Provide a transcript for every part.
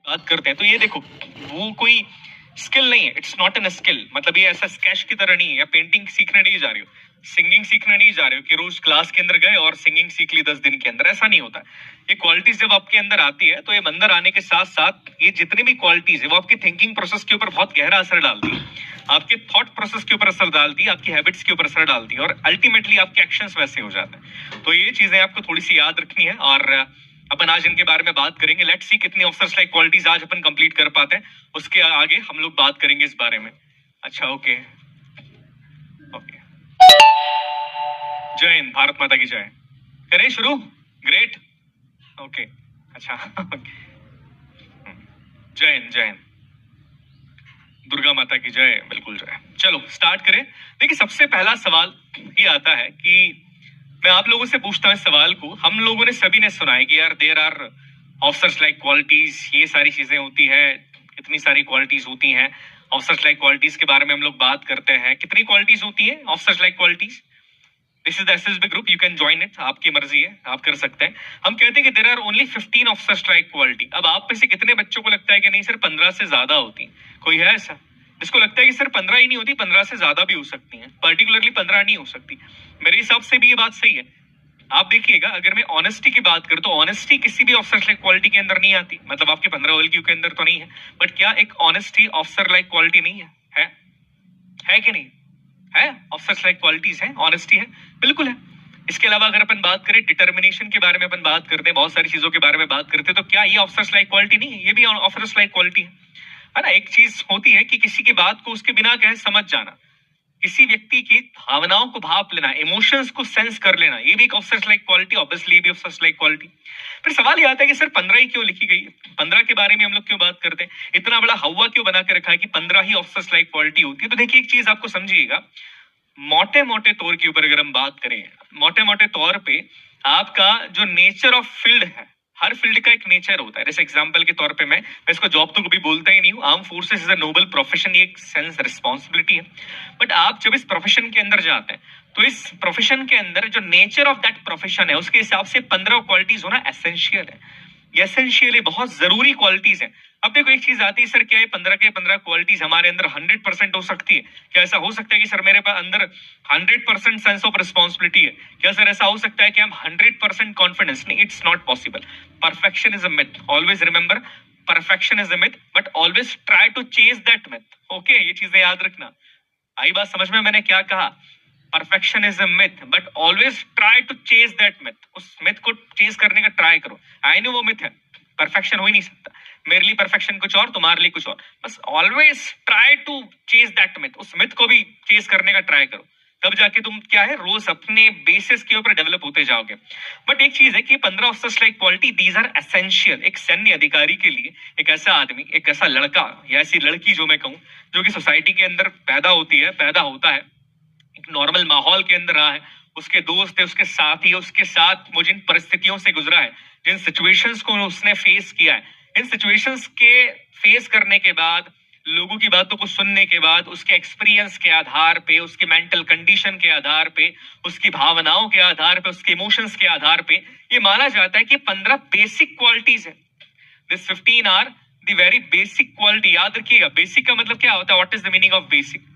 बात करते हैं तो ये देखो, वो कोई स्किल नहीं है, इट्स नॉट एन स्किल। मतलब ये ऐसा स्केच की तरह नहीं है, या पेंटिंग सीखने नहीं जा रही हो, सिंगिंग सीखने नहीं जा रहे हो कि रोज क्लास के अंदर गए और सिंगिंग सीख ली 10 दिन के अंदर, ऐसा नहीं होता। ये क्वालिटीज जब आपके अंदर आती है तो ये अंदर आने के साथ साथ ये जितनी भी क्वालिटीज है वो आपकी थिंकिंग प्रोसेस के ऊपर बहुत गहरा असर डालती है, आपके थॉट प्रोसेस के ऊपर असर डालती है, आपकी हैबिट्स के ऊपर असर डालती है, और अल्टीमेटली आपके एक्शंस वैसे हो जाते हैं। तो ये चीजें आपको थोड़ी सी याद रखनी है, और अपन आज इनके बारे में बात करेंगे। लेट्स सी कितनी ऑफिसर्स लाइक क्वालिटीज आज अपन कंप्लीट कर पाते हैं, उसके आगे हम लोग बात करेंगे इस बारे में। अच्छा, ओके ओके, जय हिंद, भारत माता की जय। करें शुरू? ग्रेट, ओके, अच्छा जय हिंद, जय हिंद, दुर्गा माता की जय, बिल्कुल जय। चलो स्टार्ट करें। देखिए, सबसे पहला सवाल ये आता है कि मैं आप लोगों से पूछता हूं इस सवाल को। हम लोगों ने सभी ने सुना है कि यार there are officers like qualities, ये सारी चीजें होती है, इतनी सारी क्वालिटीज होती हैं। ऑफिसर्स लाइक क्वालिटीज के बारे में हम लोग बात करते हैं। कितनी क्वालिटीज होती है officers like qualities? This is the SSB group, you can join it, आपकी मर्जी है, आप कर सकते हैं। हम कहते हैं कि there are only 15 officers like quality. अब आप में से कितने बच्चों को लगता है कि नहीं सर 15 से ज्यादा होती? कोई है ऐसा जिसको लगता है कि सर 15 ही नहीं होती, 15 से ज्यादा भी हो सकती है, पर्टिकुलरली 15 नहीं हो सकती? मेरे हिसाब से भी ये बात सही है। आप देखिएगा, अगर मैं ऑनेस्टी की बात करूं तो ऑनेस्टी किसी भी ऑफिसर लाइक क्वालिटी के अंदर नहीं आती। मतलब आपके 15 OLQ के अंदर तो नहीं है, बट क्या एक ऑनेस्टी ऑफिसर लाइक क्वालिटी नहीं है? है कि नहीं? है, ऑफिसर्स लाइक क्वालिटीज है, ऑनेस्टी है, बिल्कुल है। इसके अलावा अगर अपन बात करें डिटर्मिनेशन के बारे में, अपन बात करते हैं, बहुत सारी चीजों के बारे में बात करते हैं, तो क्या ये ऑफिसर्स लाइक क्वालिटी नहीं है? ये भी ऑफिसर्स लाइक क्वालिटी है ना। एक चीज होती है कि किसी की बात को उसके बिना कहे समझ जाना, किसी व्यक्ति की भावनाओं को भाप लेना, इमोशंस को सेंस कर लेना, ये भी एक ऑफिसर्स लाइक क्वालिटी, ऑब्वियसली ये भी ऑफिसर्स लाइक क्वालिटी। फिर सवाल ये आता है कि सर 15 ही क्यों लिखी गई है? 15 के बारे में हम लोग क्यों बात करते हैं? इतना बड़ा हवा क्यों बना के रखा है कि 15 ही ऑफिसर्स लाइक क्वालिटी होती है? तो देखिए, एक चीज आपको समझिएगा, मोटे मोटे तौर के ऊपर अगर हम बात करें, मोटे मोटे तौर पे आपका जो नेचर ऑफ फील्ड है, हर फील्ड का एक नेचर होता है। जैसे एग्जांपल के तौर पे मैं इसको जॉब तो कभी बोलता ही नहीं हूँ, arm forces is a noble profession, ये एक सेंस रिस्पॉन्सिबिलिटी है। बट आप जब इस प्रोफेशन के अंदर जाते हैं तो इस प्रोफेशन के अंदर जो नेचर ऑफ दैट प्रोफेशन है उसके हिसाब से 15 क्वालिटीज होना एसेंशियल है। ये एसेंशियल है, बहुत जरूरी क्वालिटीज है। अब देखो, एक चीज आती है सर, क्या ये 15 के 15 क्वालिटीज हमारे अंदर 100% हो सकती है? क्या ऐसा हो सकता है कि सर मेरे पास अंदर 100% सेंस ऑफ रिस्पॉन्सिबिलिटी है? क्या सर ऐसा हो सकता है कि हम 100% कॉन्फिडेंस? नहीं, it's not possible. Perfection is a myth, always remember, perfection is a myth, but always try to chase that myth. Okay, ये चीजें याद रखना। आई बात समझ में मैंने क्या कहा? Perfection is a myth, but always try to chase that myth. उस मिथ को चेज करने का ट्राई करो। आई नो वो मिथ है, परफेक्शन हो ही नहीं सकता, मेरे लिए परफेक्शन कुछ और, तुम्हारे लिए कुछ और, बस always try to chase that myth. उस मिथ को भी चेज करने का ट्राई करो, तब जाके तुम क्या है, रोज अपने बेसिस के ऊपर डेवलप होते जाओगे। बट एक चीज है कि 15 officers like quality, these are essential. एक सैन्य अधिकारी के लिए एक ऐसा आदमी, एक ऐसा लड़का या ऐसी लड़की जो मैं कहूं, जो कि सोसाइटी के अंदर पैदा होती है, पैदा होता है, एक नॉर्मल माहौल के अंदर रहा है, उसके दोस्त है, उसके साथी है, उसके साथ वो जिन परिस्थितियों से गुजरा है, जिन सिचुएशंस को उसने फेस किया है, इन सिचुएशंस के फेस करने के बाद, लोगों की बातों को सुनने के बाद, उसके एक्सपीरियंस के आधार पे, उसके मेंटल कंडीशन के आधार पे, उसकी भावनाओं के आधार पे, उसके इमोशंस के आधार पे, ये माना जाता है कि 15 बेसिक क्वालिटीज है। This 15 are the very basic quality. याद रखिएगा, बेसिक का मतलब क्या होता है? What is the meaning of basic?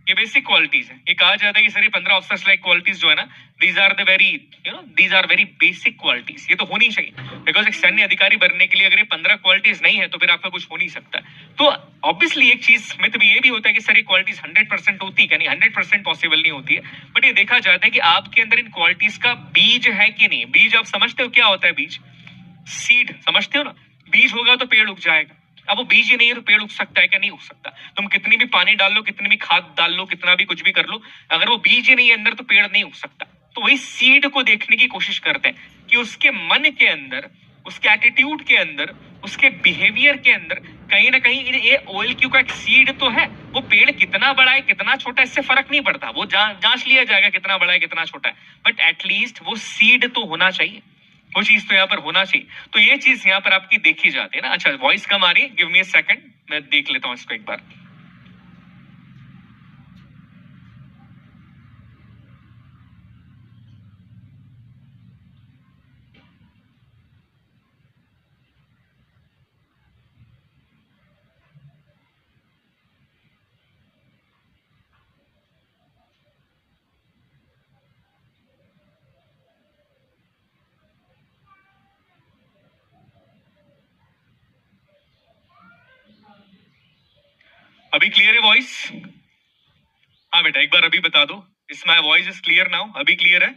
ये बेसिक क्वालिटीज है। ये कहा जाता है कि सर ये 15 ऑफिसर्स लाइक क्वालिटीज जो है ना, these are the very, these are very basic qualities. ये तो होनी चाहिए, बिकॉज एक सैन्य अधिकारी बनने के लिए अगर ये 15 क्वालिटीज नहीं है तो फिर आपका कुछ हो नहीं सकता। तो ऑब्वियसली एक चीज मिथ भी ये भी होता है कि सर ये क्वालिटीज 100% होती है, नहीं 100% पॉसिबल नहीं होती है। बट ये देखा जाता है कि आपके अंदर इन क्वालिटीज का बीज है कि नहीं। बीज आप समझते हो क्या होता है? बीज, सीड समझते हो ना? बीज होगा तो पेड़ उग जाएगा। अब वो बीज ही नहीं है तो पेड़ उग सकता है क्या? नहीं उग सकता। तुम कितनी भी पानी डाल लो, कितनी भी खाद डाल लो, कितना भी कुछ भी कर लो, अगर वो बीज ही नहीं है अंदर तो पेड़ नहीं उग सकता। तो वही सीड को देखने की कोशिश करते हैं कि उसके मन के अंदर, उसके एटीट्यूड के अंदर, उसके बिहेवियर के अंदर कहीं ना कहीं ये OLQ का एक सीड तो है। वो पेड़ कितना बड़ा है कितना छोटा है इससे फर्क नहीं पड़ता, वो जांच लिया जाएगा कितना बड़ा है कितना छोटा है, बट एटलीस्ट वो सीड तो होना चाहिए, वो चीज तो यहाँ पर होना चाहिए। तो ये चीज यहाँ पर आपकी देखी जाती है ना। अच्छा, वॉइस कम आ रही है, गिव मी अ सेकंड, मैं देख लेता हूँ इसको एक बार। अभी क्लियर है वॉइस? हाँ बेटा, एक बार अभी बता दो, is my voice is clear now? अभी क्लियर है?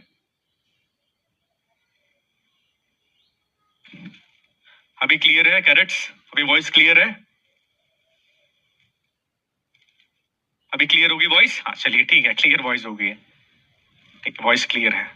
अभी क्लियर है कैरेट्स? अभी वॉइस क्लियर है? अभी क्लियर होगी वॉइस? हाँ चलिए ठीक है, क्लियर वॉइस हो गई है। ठीक है, वॉइस क्लियर है।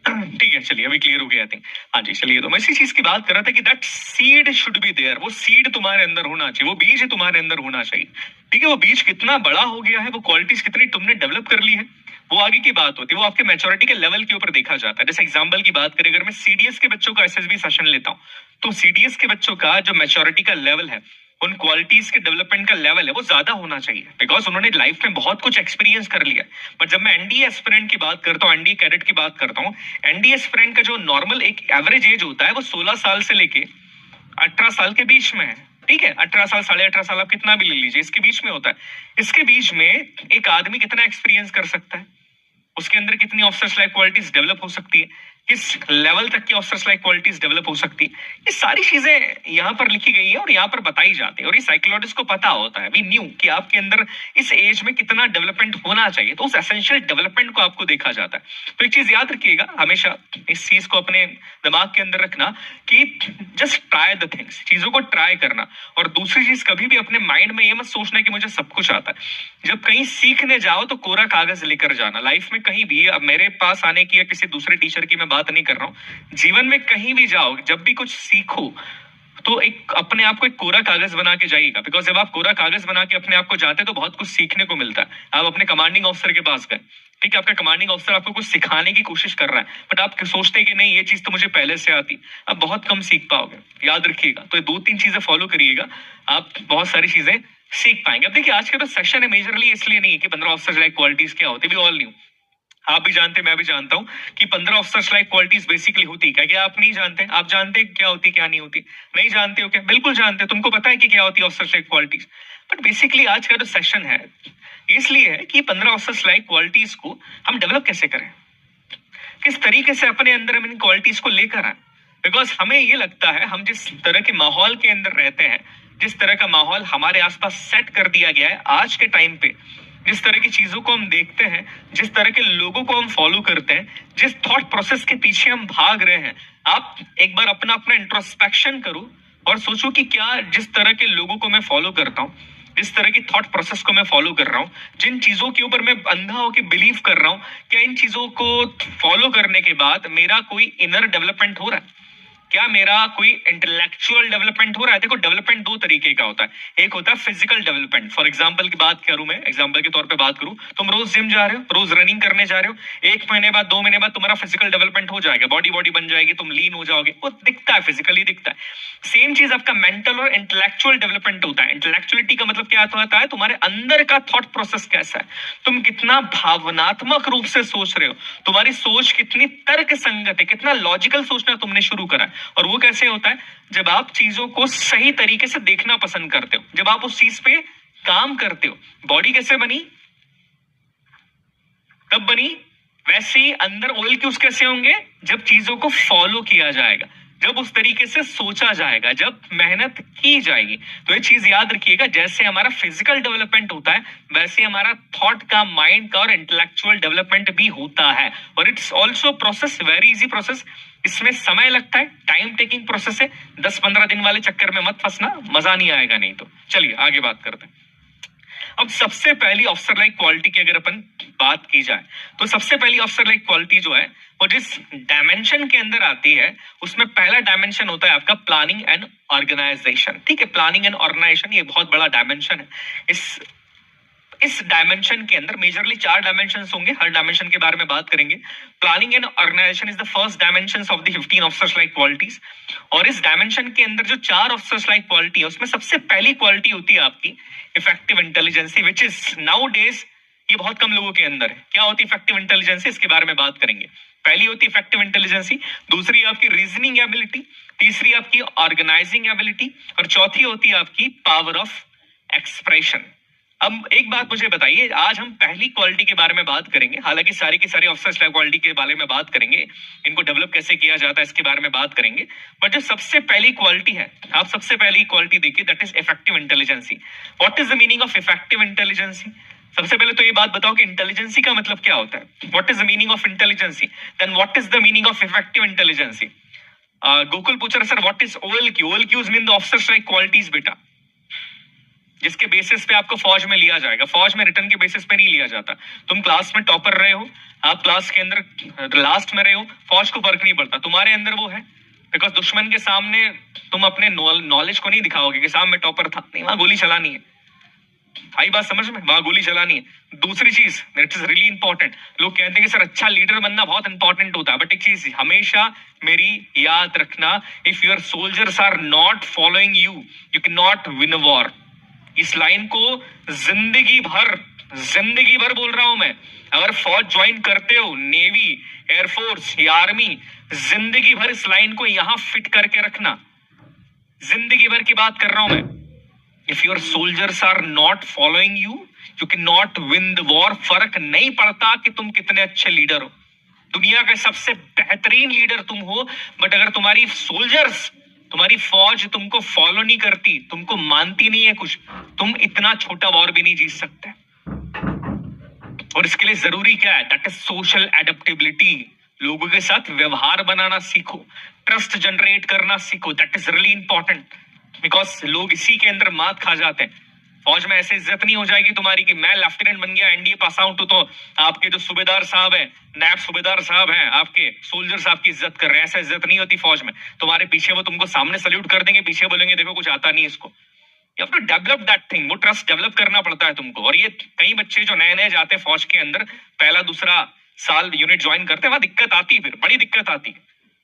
ठीक है चलिए, अभी क्लियर हो गया आई थिंक। हाँ जी चलिए, तो मैं इसी चीज की बात कर रहा था कि that seed should be there. वो सीड तुम्हारे अंदर होना चाहिए, वो बीज तुम्हारे अंदर होना चाहिए। ठीक है, वो बीज कितना बड़ा हो गया है, वो क्वालिटीज कितनी तुमने डेवलप कर ली है, वो आगे की बात होती है। वो आपके मैच्योरिटी के लेवल के ऊपर देखा जाता है। जैसे एग्जांपल की बात करें, अगर मैं सीडीएस के बच्चों का एसएसबी सेशन लेता हूँ, तो सीडीएस के बच्चों का जो मैच्योरिटी का लेवल है, उन क्वालिटीज के डेवलपमेंट का लेवल है, वो ज्यादा होना चाहिए, बिकॉज उन्होंने लाइफ में बहुत कुछ एक्सपीरियंस कर लिया। बट जब मैं एनडीए एस्पिरेंट की बात करता हूँ, एनडीए कैडेट की बात करता हूँ, एनडीए एस्पिरेंट का जो नॉर्मल एक एवरेज एज होता है, वो 16 साल से लेके 18 साल के बीच में है। ठीक है, 18 साल, 18.5 साल, आप कितना भी ले लीजिए, इसके बीच में होता है। इसके बीच में एक आदमी कितना एक्सपीरियंस कर सकता है, उसके अंदर कितनी ऑफिसर्स लाइक क्वालिटीज डेवलप हो सकती है, किस लेवल तक की ऑफिसर्स लाइक क्वालिटीज डेवलप हो सकती है, ये सारी चीजें यहाँ पर लिखी गई है और यहाँ पर बताई जाती है। और ये साइकोलॉजिस्ट को पता होता है, वी न्यू कि आपके अंदर इस एज में कितना डेवलपमेंट होना चाहिए, तो उस एसेंशियल डेवलपमेंट को आपको देखा जाता है। तो एक चीज याद रखिएगा हमेशा, इस चीज को अपने दिमाग के अंदर रखना कि जस्ट ट्राई द थिंग्स, चीजों को ट्राई करना। और दूसरी चीज, कभी भी अपने माइंड में ये मत सोचना कि मुझे सब कुछ आता है। जब कहीं सीखने जाओ तो कोरा कागज लेकर जाना। लाइफ में कहीं भी, अब मेरे पास आने की या किसी दूसरे टीचर की मैं बात नहीं कर रहा हूँ, जीवन में कहीं भी जाओ, जब भी कुछ सीखो, तो एक अपने आप को एक कोरा कागज बना के जाइएगा। बिकॉज जब आप कोरा कागज बना के अपने आप को जाते हैं तो बहुत कुछ सीखने को मिलता है। आप अपने कमांडिंग ऑफिसर के पास गए, ठीक है, आपका कमांडिंग ऑफिसर आपको कुछ सिखाने की कोशिश कर रहा है, बट आप सोचते हैं कि नहीं ये चीज तो मुझे पहले से आती, आप बहुत कम सीख पाओगे। याद रखिएगा, तो ये 2-3 चीजें फॉलो करिएगा, आप बहुत सारी चीजें सीख पाएंगे। अब देखिए, आज का जो सेशन है मेजरली इसलिए नहीं है कि 15 ऑफिसर्स लाइक क्वालिटीज क्या होती है, वी ऑल न्यू, आप भी जानते, मैं भी जानता हूं कि 15 ऑफिसर्स लाइक क्वालिटीज बेसिकली होती क्या? क्या आप नहीं जानते? आप जानते हैं क्या होती क्या नहीं होती? नहीं जानते हो क्या? बिल्कुल जानते हो, तुमको पता है कि क्या होती है officers like qualities. But basically आज का जो सेशन है इसलिए है कि 15 ऑफिसर्स लाइक क्वालिटीज को हम डेवलप कैसे करें, किस तरीके से अपने अंदर हम इन क्वालिटीज को लेकर आए। बिकॉज हमें ये लगता है, हम जिस तरह के माहौल के अंदर रहते हैं, जिस तरह का माहौल हमारे आसपास सेट कर दिया गया है आज के टाइम पे, जिस तरह की चीजों को हम देखते हैं, जिस तरह के लोगों को हम फॉलो करते हैं, जिस थॉट प्रोसेस के पीछे हम भाग रहे हैं, आप एक बार अपना अपना इंट्रोस्पेक्शन करो और सोचो कि क्या जिस तरह के लोगों को मैं फॉलो करता हूँ, जिस तरह की थॉट प्रोसेस को मैं फॉलो कर रहा हूँ, जिन चीजों के ऊपर मैं अंधा होकर बिलीव कर रहा हूँ, क्या इन चीजों को फॉलो करने के बाद मेरा कोई इनर डेवलपमेंट हो रहा है, क्या मेरा कोई इंटेलेक्चुअल डेवलपमेंट हो रहा है? देखो, डेवलपमेंट 2 तरीके का होता है। एक होता है फिजिकल डेवलपमेंट। फॉर एग्जांपल की बात करूं, मैं एग्जांपल के तौर पे बात करूं, तुम रोज जिम जा रहे हो, रोज रनिंग करने जा रहे हो, 1 महीने बाद 2 महीने बाद तुम्हारा फिजिकल डेवलपमेंट हो जाएगा, बॉडी बन जाएगी, तुम लीन हो जाओगे, वो दिखता है, फिजिकली दिखता है। सेम चीज आपका मेंटल और इंटेलेक्चुअल डेवलपमेंट होता है। इंटेलेक्चुअलिटी का मतलब क्या होता है? तुम्हारे अंदर का थॉट प्रोसेस कैसा है, तुम कितना भावनात्मक रूप से सोच रहे हो, तुम्हारी सोच कितनी तर्क संगत है, कितना लॉजिकल सोचना तुमने शुरू करा है। और वो कैसे होता है? जब आप चीजों को सही तरीके से देखना पसंद करते हो, जब आप उस चीज पे काम करते हो। बॉडी कैसे बनी, कब बनी? वैसे ही अंदर ऑयल क्यूब्स कैसे होंगे? जब चीजों को फॉलो किया जाएगा, जब उस तरीके से सोचा जाएगा, जब मेहनत की जाएगी। तो ये चीज याद रखिएगा, जैसे हमारा फिजिकल डेवलपमेंट होता है, वैसे हमारा थॉट का, माइंड का और इंटेलेक्चुअल डेवलपमेंट भी होता है। और it's also process, very easy process. इसमें समय लगता है, टाइम टेकिंग प्रोसेस है। 10-15 दिन वाले चक्कर में मत फंसना, मजा नहीं आएगा नहीं तो। चलिए आगे बात करते हैं। अब सबसे पहली ऑफिसर लाइक क्वालिटी की अगर अपन बात की जाए, तो सबसे पहली ऑफिसर लाइक क्वालिटी जो है, वो जिस डायमेंशन के अंदर आती है, उसमें पहला डायमेंशन होता है आपका प्लानिंग एंड ऑर्गेनाइजेशन। ठीक है, प्लानिंग एंड ऑर्गेनाइजेशन ये बहुत बड़ा डायमेंशन है। इस डायमेंशन के अंदर मेजरली 4 डायमेंशन होंगे, हर डायमेंशन के बारे में बात करेंगे। Planning and organisation is the first dimension of the 15 officers like qualities. और इस डायमेंशन के अंदर जो 4 ऑफिसर्स लाइक क्वालिटी है, उसमें सबसे पहली क्वालिटी होती है आपकी effective intelligence, which is nowadays ये बहुत कम लोगों के अंदर है। क्या होती है इफेक्टिव इंटेलिजेंसी? इसके बारे में बात करेंगे। पहली होती है इफेक्टिव इंटेलिजेंसी, दूसरी आपकी रीजनिंग एबिलिटी, तीसरी आपकी ऑर्गेनाइजिंग एबिलिटी, और चौथी होती है आपकी पावर ऑफ एक्सप्रेशन। अब एक बात मुझे बताइए, आज हम पहली क्वालिटी के बारे में बात करेंगे, हालांकि सारी की सारी ऑफिसर्स क्वालिटी के बारे में बात करेंगे, इनको डेवलप कैसे किया जाता है इसके बारे में बात करेंगे। बट जो सबसे पहली क्वालिटी है, आप सबसे पहली क्वालिटी देखिए, that is effective intelligence. What is the meaning of effective intelligence? सबसे पहले तो ये बात बताओ कि इंटेलिजेंसी का मतलब क्या होता है। What is the meaning of intelligence, then what is the meaning of effective intelligence. Gokul पूछ रहा sir what is OLQ? OLQs mean the officers like qualities बेटा, जिसके बेसिस पे आपको फौज में लिया जाएगा। फौज में रिटर्न के बेसिस पे नहीं लिया जाता। तुम क्लास में टॉपर रहे हो, आप क्लास के अंदर लास्ट में रहे हो, फौज को फर्क नहीं पड़ता, तुम्हारे अंदर वो है। बिकॉज दुश्मन के सामने तुम अपने नॉलेज को नहीं दिखाओगे कि साहब मैं टॉपर था, नहीं, वहां गोली चलानी है। आई बात समझ में? वहां गोली चलानी है। दूसरी चीज दैट इज रियली इंपॉर्टेंट, लोग कहते हैं कि सर अच्छा लीडर बनना बहुत इंपॉर्टेंट होता है, बट एक चीज हमेशा मेरी याद रखना, if your soldiers are not following you, you can not win a war. इस लाइन को जिंदगी भर बोल रहा हूं मैं। अगर फौज ज्वाइन करते हो, नेवी, एयरफोर्स या आर्मी, जिंदगी भर इस लाइन को यहां फिट करके रखना। जिंदगी भर की बात कर रहा हूं मैं। If your soldiers are not following you, you can not win the war. फर्क नहीं पड़ता कि तुम कितने अच्छे लीडर हो, दुनिया के सबसे बेहतरीन लीडर तुम हो, बट अगर तुम्हारी सोल्जर्स, तुम्हारी फौज तुमको फॉलो नहीं करती, तुमको मानती नहीं है कुछ, तुम इतना छोटा वॉर भी नहीं जीत सकते। और इसके लिए जरूरी क्या है? That is social adaptability. लोगों के साथ व्यवहार बनाना सीखो, ट्रस्ट जनरेट करना सीखो। That is really important, because लोग इसी के अंदर मात खा जाते हैं। फौज में ऐसे इज्जत नहीं हो जाएगी तुम्हारी कि मैं लेफ्टिनेंट बन गया, एनडीए पास आउट हो, तो आपके जो सूबेदार साहब हैं, नैब सूबेदार साहब हैं, आपके सोल्जर्स आपकी इज्जत कर रहे हैं। ऐसा इज्जत नहीं होती फौज में। तुम्हारे पीछे वो तुमको सामने सल्यूट कर देंगे, पीछे बोलेंगे देखो कुछ आता नहीं इसको। You have to develop that thing. वो ट्रस्ट डेवलप करना पड़ता है तुमको। और ये कई बच्चे जो नए नए जाते हैं फौज के अंदर, पहला दूसरा साल यूनिट ज्वाइन करते हैं, वहां दिक्कत आती है, फिर बड़ी दिक्कत आती है।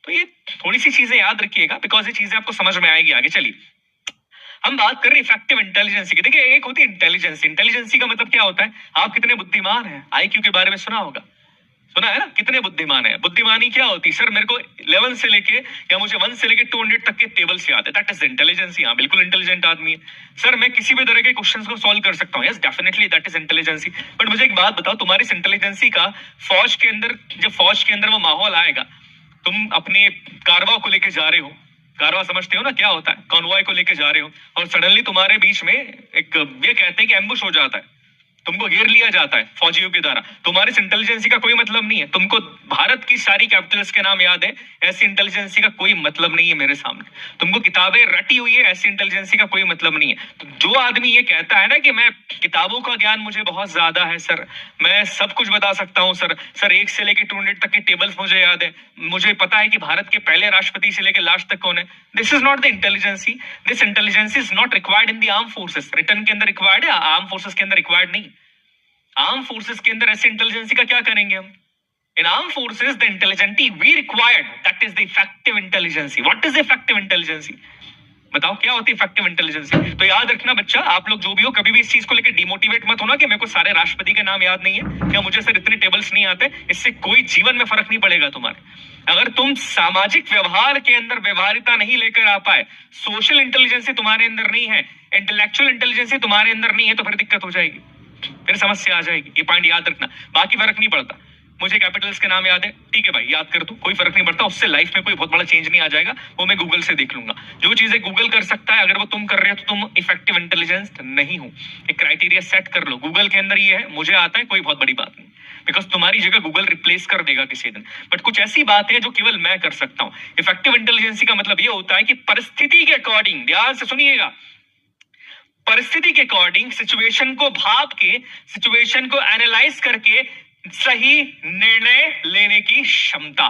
तो ये थोड़ी सी चीजें याद रखिएगा, बिकॉज ये चीजें आपको समझ में आएगी आगे। चलिए हम बात कर रहे हैं इफेक्टिव इंटेलिजेंसी की। देखिए एक होती है इंटेलिजेंसी। इंटेलिजेंसी का मतलब क्या होता है? आप कितने बुद्धिमान हैं। IQ के बारे में सुना होगा, सुना है ना, कितने बुद्धिमान है। बुद्धिमानी क्या होती है? सर मेरे को 11 से लेके या मुझे 1 से लेके 200 तक के टेबल्स याद है। That is intelligence. हाँ बिल्कुल इंटेलिजेंट आदमी है। सर मैं किसी भी तरह के क्वेश्चंस को सॉल्व कर सकता हूँ। Yes definitely that is intelligence. But मुझे एक बात बताओ, तुम्हारी इस इंटेलिजेंसी का फौज के अंदर, जब फौज के अंदर वो माहौल आएगा, तुम अपने कारवा को लेके जा रहे हो, कारवा समझते हो ना क्या होता है, कॉन्वॉय को लेके जा रहे हो, और सडनली तुम्हारे बीच में एक, ये कहते हैं कि एम्बुश हो जाता है, तुमको घेर लिया जाता है फौजियों के द्वारा। तुम्हारी इंटेलिजेंसी का कोई मतलब नहीं है। तुमको भारत की सारी कैपिटल्स के नाम याद है, ऐसी इंटेलिजेंसी का कोई मतलब नहीं है मेरे सामने। तुमको किताबें रटी हुई है, ऐसी इंटेलिजेंसी का कोई मतलब नहीं है। तो जो आदमी ये कहता है ना कि मैं किताबों का ज्ञान मुझे बहुत ज्यादा है सर, मैं सब कुछ बता सकता हूँ सर, 1 से लेके 200 तक के टेबल्स मुझे याद है, मुझे पता है कि भारत के पहले राष्ट्रपति से लेकर लास्ट तक कौन है, this is not the intelligence. This intelligence is not required in the arm forces. Return के अंदर रिक्वायर्ड है, आर्म फोर्सेस के अंदर रिक्वायर्ड नहीं। आर्म फोर्सेस के अंदर ऐसे इंटेलिजेंसी का क्या करेंगे हम? In arm forces the intelligence we required, that is the effective intelligence. What is effective intelligence? बताओ क्या होती है इफेक्टिव इंटेलिजेंसी? तो याद रखना बच्चा, आप लोग जो भी हो, कभी भी इस चीज को लेकर डिमोटिवेट मत होना कि मेरे को सारे राष्ट्रपति के नाम याद नहीं है, क्या मुझे सर इतने टेबल्स नहीं आते। इससे कोई जीवन में फर्क नहीं पड़ेगा तुम्हारे। अगर तुम सामाजिक व्यवहार के अंदर व्यवहारिता नहीं लेकर आ पाए, सोशल इंटेलिजेंसी तुम्हारे अंदर नहीं है, इंटेलेक्चुअल इंटेलिजेंसी तुम्हारे अंदर नहीं है, तो फिर दिक्कत हो जाएगी, फिर समस्या आ जाएगी। ये पॉइंट याद रखना। बाकी फर्क नहीं पड़ता। मुझे कैपिटल्स के नाम याद है, ठीक है भाई, याद कर तू, कोई फर्क नहीं पड़ता। उससे लाइफ में कोई बहुत बड़ा चेंज नहीं आ जाएगा, वो मैं गूगल से देख लूंगा। जो चीजें गूगल कर सकता है, अगर वो तुम कर रहे हो तो तुम इफेक्टिव इंटेलिजेंस नहीं हो। एक क्राइटेरिया सेट कर लो, गूगल के अंदर ये है, मुझे आता है, कोई बहुत बड़ी बात नहीं, बिकॉज तुम्हारी जगह गूगल रिप्लेस कर देगा किसी दिन। बट कुछ ऐसी बातें हैं जो केवल मैं कर सकता हूँ। इफेक्टिव इंटेलिजेंसी का मतलब ये होता है कि परिस्थिति के अकॉर्डिंग, ध्यान से सुनिएगा, परिस्थिति के अकॉर्डिंग सिचुएशन को भाप के, सिचुएशन को एनालाइज करके सही निर्णय लेने की क्षमता।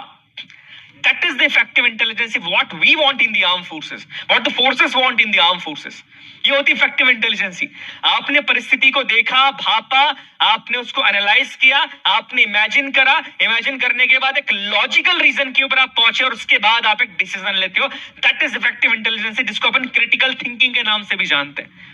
That is the effective intelligence, what we want in the armed forces, what the forces want in the armed forces. ये होती इफेक्टिव इंटेलिजेंसी। आपने परिस्थिति को देखा, भापा, आपने उसको एनालाइज किया, आपने इमेजिन करा, इमेजिन करने के बाद एक लॉजिकल रीजन के ऊपर आप पहुंचे और उसके बाद आप एक डिसीजन लेते हो। दैट इज इफेक्टिव इंटेलिजेंसी, जिसको अपन क्रिटिकल थिंकिंग के नाम से भी जानते हैं।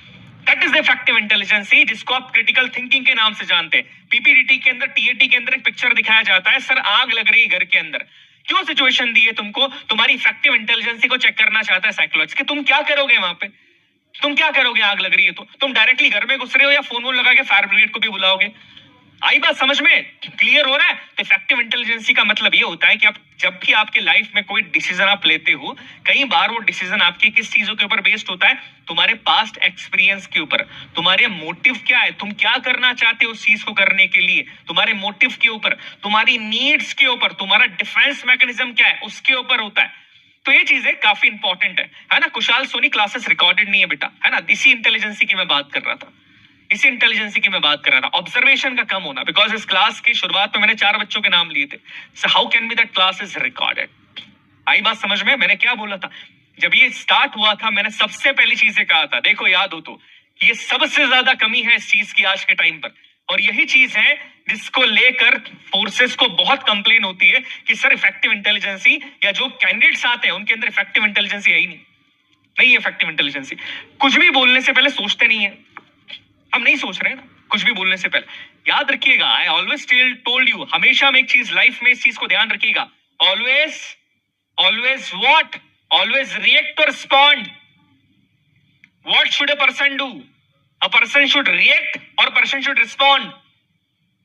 That is the effective intelligence, जिसको आप क्रिटिकल थिंकिंग के नाम से जानते हैं। पीपीडीटी के अंदर, टीएटी के अंदर एक पिक्चर दिखाया जाता है, सर आग लग रही है घर के अंदर, क्यों सिचुएशन दी है तुमको? तुम्हारी इफेक्टिव इंटेलिजेंसी को चेक करना चाहता है साइकोलॉजिस्ट कि तुम क्या करोगे वहां पे। तुम क्या करोगे? आग लग रही है तो तुम डायरेक्टली घर में घुस रहे हो या फोन वोन लगा के फायर ब्रिगेड को भी बुलाओगे? आई बात समझ में? क्लियर हो रहा है? तो इफेक्टिव इंटेलिजेंसी का मतलब ये होता है कि आप जब भी आपके लाइफ में कोई डिसीजन आप लेते हो, कई बार वो डिसीजन आपके किस चीजों के ऊपर बेस्ड होता है? तुम्हारे पास्ट एक्सपीरियंस के ऊपर। तुम्हारे मोटिव क्या है, तुम क्या करना चाहते हो उस चीज को करने के लिए, तुम्हारे मोटिव के ऊपर, तुम्हारी नीड्स के ऊपर, तुम्हारा डिफेंस मैकेनिज्म क्या है उसके ऊपर होता है। तो ये चीजें काफी इंपॉर्टेंट है ना? कुशाल सोनी क्लासेस रिकॉर्डेड नहीं है बेटा, है ना? इसी इंटेलिजेंसी की मैं बात कर रहा था, इसी इंटेलिजेंसी की मैं बात कर रहा था। ऑब्जर्वेशन का कम होना, बिकॉज इस क्लास की शुरुआत में मैंने 4 बच्चों के नाम लिए थे। So how can be that class is recorded? आई बात समझ में? मैंने क्या बोला था जब ये स्टार्ट हुआ था? मैंने सबसे पहली चीज ये कहा था, देखो याद हो तो, कि ये सबसे ज्यादा कमी है इस चीज की आज के टाइम पर, और यही चीज है जिसको लेकर फोर्सेस को बहुत कंप्लेन होती है कि सर इफेक्टिव इंटेलिजेंसी, या जो कैंडिडेट्स आते हैं उनके अंदर इफेक्टिव इंटेलिजेंसी है ही नहीं इफेक्टिव इंटेलिजेंसी। कुछ भी बोलने से पहले सोचते नहीं है, हम नहीं सोच रहे हैं ना कुछ भी बोलने से पहले। याद रखिएगा, आई ऑलवेज टोल्ड यू, हमेशा में एक चीज लाइफ में इस चीज को ध्यान रखिएगा, ऑलवेज व्हाट? ऑलवेज रिएक्ट और respond. What should a person do? A person should react और पर्सन शुड रिस्पॉन्ड।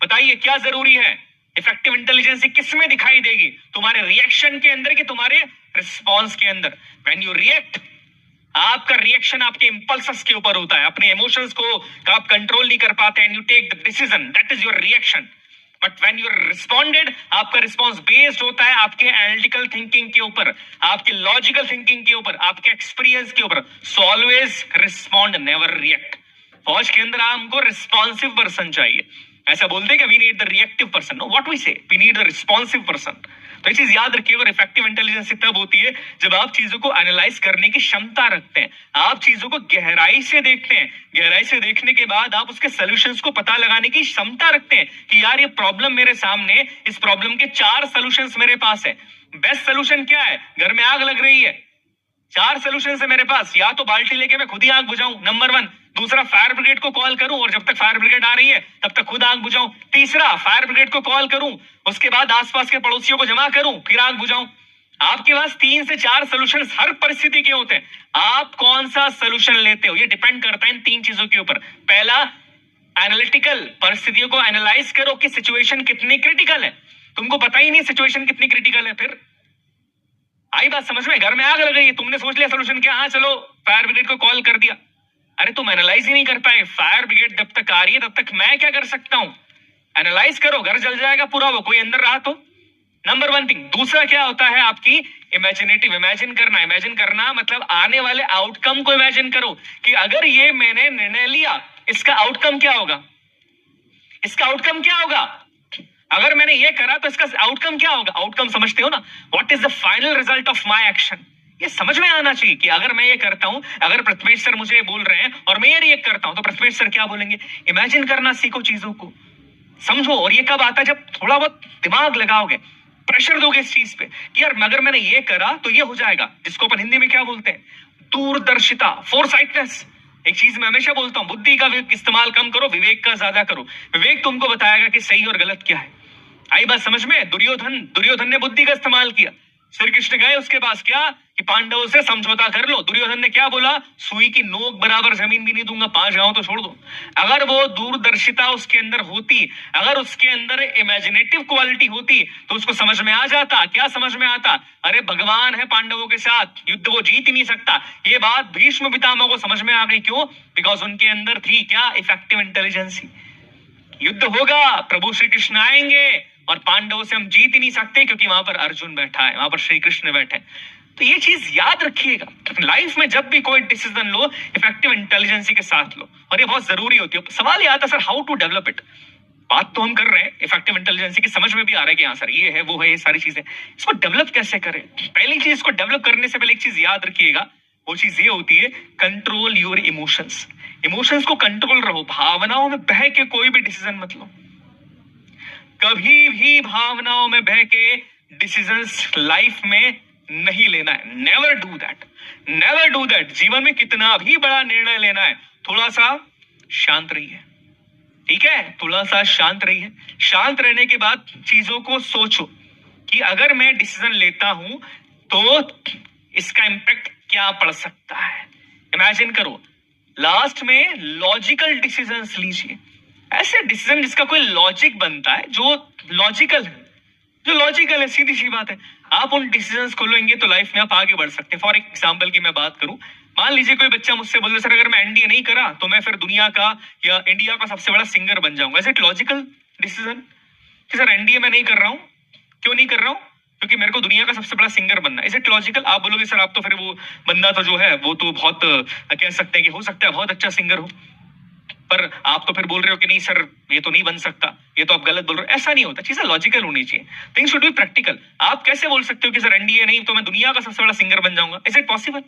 बताइए क्या जरूरी है? इफेक्टिव इंटेलिजेंसी किस में दिखाई देगी? तुम्हारे रिएक्शन के अंदर कि तुम्हारे रिस्पॉन्स के अंदर? व्हेन यू रिएक्ट, आपका रिएक्शन आपके इंपल्सेस के ऊपर होता है, अपने इमोशंस को आप कंट्रोल नहीं कर पाते, and you take the decision, that is your reaction. But when you responded, आपका रिस्पॉन्स बेस्ड होता है आपके एनालिटिकल थिंकिंग के ऊपर, आपके लॉजिकल थिंकिंग के ऊपर, आपके एक्सपीरियंस के ऊपर। So always respond, never react. फौज के अंदर हमको रिस्पॉन्सिव पर्सन चाहिए। ऐसा बोलते हैं कि we need the reactive person, no, what we say, we need the responsive person. तो ये चीज याद रखिए। और इफेक्टिव इंटेलिजेंस तब होती है जब आप चीजों को एनालाइज करने की क्षमता रखते हैं, आप चीजों को गहराई से देखते हैं, गहराई से देखने के बाद आप उसके सॉल्यूशंस को पता लगाने की क्षमता रखते हैं कि यार ये प्रॉब्लम मेरे सामने, इस प्रॉब्लम के 4 सॉल्यूशंस मेरे पास है। बेस्ट सॉल्यूशन क्या है? घर में आग लग रही है, 4 सॉल्यूशंस है मेरे पास, या तो बाल्टी लेके मैं खुद ही आग बुझाऊं, नंबर 1। दूसरा, फायर ब्रिगेड को कॉल करूं और जब तक फायर ब्रिगेड आ रही है तब तक खुद आग बुझाऊं। तीसरा, फायर ब्रिगेड को कॉल करूं, उसके बाद आसपास के पड़ोसियों को जमा करूं, फिर आग बुझाऊं। आपके पास 3 से 4 सॉल्यूशंस हर परिस्थिति के होते हैं। आप कौन सा सॉल्यूशन लेते हो ये डिपेंड करता है इन 3 चीजों के ऊपर। पहला, एनालिटिकल, परिस्थितियों को एनालाइज करो कि सिचुएशन कितनी क्रिटिकल है। तुमको पता ही नहीं सिचुएशन कितनी क्रिटिकल है, फिर आई बात समझ में? घर में आग लग गई है, तुमने सोच लिया सॉल्यूशन क्या, हाँ चलो फायर ब्रिगेड को कॉल कर दिया। अरे तुम एनालाइज ही नहीं कर पाए, फायर ब्रिगेड जब तक आ रही है तब तक मैं क्या कर सकता हूं? एनालाइज करो, घर जल जाएगा पूरा, वो कोई अंदर रहा तो। Number 1 thing. दूसरा क्या होता है आपकी इमेजिनेटिव, इमेजिन करना। इमेजिन करना मतलब आने वाले आउटकम को इमेजिन करो कि अगर ये मैंने निर्णय लिया, इसका आउटकम क्या होगा? इसका आउटकम क्या होगा? अगर मैंने ये करा तो इसका आउटकम क्या होगा? आउटकम समझते हो ना? What is the final result of my action? ये समझ में आना चाहिए कि अगर मैं ये करता हूं, अगर पृथ्वीश सर मुझे बोल रहे हैं और मैं ये रिएक्ट करता हूं तो पृथ्वीश सर क्या बोलेंगे? इमेजिन करना सीखो, चीजों को समझो। और ये कब आता है? जब थोड़ा बहुत दिमाग लगाओगे, प्रेशर दोगे इस चीज पे कि यार अगर मैंने ये करा तो ये हो जाएगा, जिसको अपन हिंदी में क्या बोलते हैं? दूरदर्शिता, फोरसाइटनेस। एक चीज मैं हमेशा बोलता हूं, बुद्धि का इस्तेमाल कम करो, विवेक का ज्यादा करो। विवेक तुमको बताएगा कि सही और गलत क्या है। आई बात समझ में? दुर्योधन ने बुद्धि का इस्तेमाल किया। श्री कृष्ण गए उसके पास क्या कि पांडवों से समझौता कर लो। दुर्योधन ने क्या बोला? सुई की नोक बराबर जमीन भी नहीं दूंगा, 5 गांव तो छोड़ दो। अगर वो दूरदर्शिता उसके अंदर होती, अगर उसके अंदर इमेजिनेटिव क्वालिटी होती तो उसको समझ में आ जाता। क्या समझ में आता? अरे भगवान है पांडवों के साथ, युद्ध वो जीत ही नहीं सकता। ये बात भीष्म पितामह को समझ में आ गई। क्यों? बिकॉज उनके अंदर थी क्या? Effective intelligence. युद्ध होगा, प्रभु श्री कृष्ण आएंगे और पांडवों से हम जीत ही नहीं सकते क्योंकि वहां पर अर्जुन बैठा है, वहां पर श्री कृष्ण बैठे हैं। तो ये चीज याद रखिएगा, लाइफ में जब भी कोई डिसीजन लो, इफेक्टिव इंटेलिजेंसी के साथ लो, और ये बहुत जरूरी होती है। सवाल ये आता है sir how to develop it. बात तो हम कर रहे हैं इफेक्टिव इंटेलिजेंसी की, समझ में भी आ रहा है कि हाँ सर ये है वो है, ये सारी चीजें। इसको डेवलप कैसे करें? पहली चीज, इसको डेवलप करने से पहले एक चीज याद रखिएगा, वो चीज ये होती है कंट्रोल योर इमोशंस। इमोशंस को कंट्रोल रहो, भावनाओं में बह के कोई भी डिसीजन मत लो। कभी भी भावनाओं में बह के डिसीजंस लाइफ में नहीं लेना है। Never do that, never do that. जीवन में कितना भी बड़ा निर्णय लेना है, थोड़ा सा शांत रहिए, ठीक है? थोड़ा सा शांत रहिए। शांत रहने के बाद चीजों को सोचो कि अगर मैं डिसीजन लेता हूं तो इसका इंपैक्ट क्या पड़ सकता है। इमेजिन करो लास्ट में लॉजिकल डिसीजंस लीजिए, ऐसे डिसीजन जिसका कोई लॉजिक बनता है, जो लॉजिकल है, जो लॉजिकल है, सीधी सी बात है। आप उन डिसीजंस को लेंगे तो लाइफ में आप आगे बढ़ सकते हैं। फॉर एग्जांपल की मैं बात करूं, मान लीजिए कोई बच्चा मुझसे बोले सर अगर मैं एनडीए नहीं करा तो मैं फिर दुनिया का या इंडिया का सबसे बड़ा सिंगर बन जाऊंगा। इज इट लॉजिकल डिसीजन कि सर एनडीए में नहीं कर रहा हूं, क्यों नहीं कर रहा हूं? क्योंकि मेरे को दुनिया का सबसे बड़ा सिंगर बनना। Is it logical? आप बोलोगे सर आप तो फिर वो बंदा तो जो है वो तो बहुत कह सकते हैं कि हो सकता है बहुत अच्छा सिंगर हो, पर आप तो फिर बोल रहे हो कि नहीं सर ये तो नहीं बन सकता, ये तो आप गलत बोल रहे हो। ऐसा नहीं होता, चीजें लॉजिकल होनी चाहिए, थिंग्स शुड बी प्रैक्टिकल। आप कैसे बोल सकते हो कि सर एनडीए नहीं तो मैं दुनिया का सबसे बड़ा सिंगर बन जाऊंगा? Is it possible?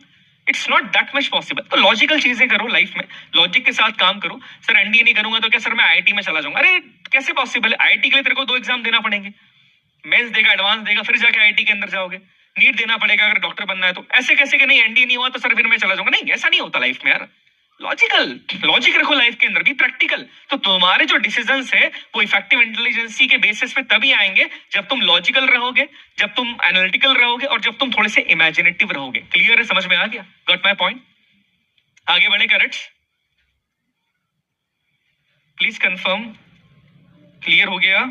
It's not that much possible. तो लॉजिकल चीजें करो लाइफ में, लॉजिक के साथ काम करो। सर एनडीए नहीं करूंगा तो क्या सर मैं आईआईटी में चला जाऊंगा? अरे कैसे पॉसिबल है? आईआईटी के लिए तेरे को 2 एग्जाम देना पड़ेंगे, मेंस देगा, एडवांस देगा, फिर जाके आईआईटी के अंदर जाओगे। नीट देना पड़ेगा अगर डॉक्टर बनना है तो। ऐसे कैसे कि नहीं एनडीए नहीं हुआ तो सर फिर मैं चला जाऊंगा? नहीं, ऐसा नहीं होता लाइफ में यार। लॉजिकल लॉजिक रखो लाइफ के अंदर, भी प्रैक्टिकल। तो तुम्हारे जो डिसीजंस है वो इफेक्टिव इंटेलिजेंसी के बेसिस पे तभी आएंगे जब तुम लॉजिकल रहोगे, जब तुम एनालिटिकल रहोगे और जब तुम थोड़े से इमेजिनेटिव रहोगे। क्लियर है? समझ में आ गया? Got my point? आगे बढ़े करेक्ट? प्लीज कंफर्म, क्लियर हो गया?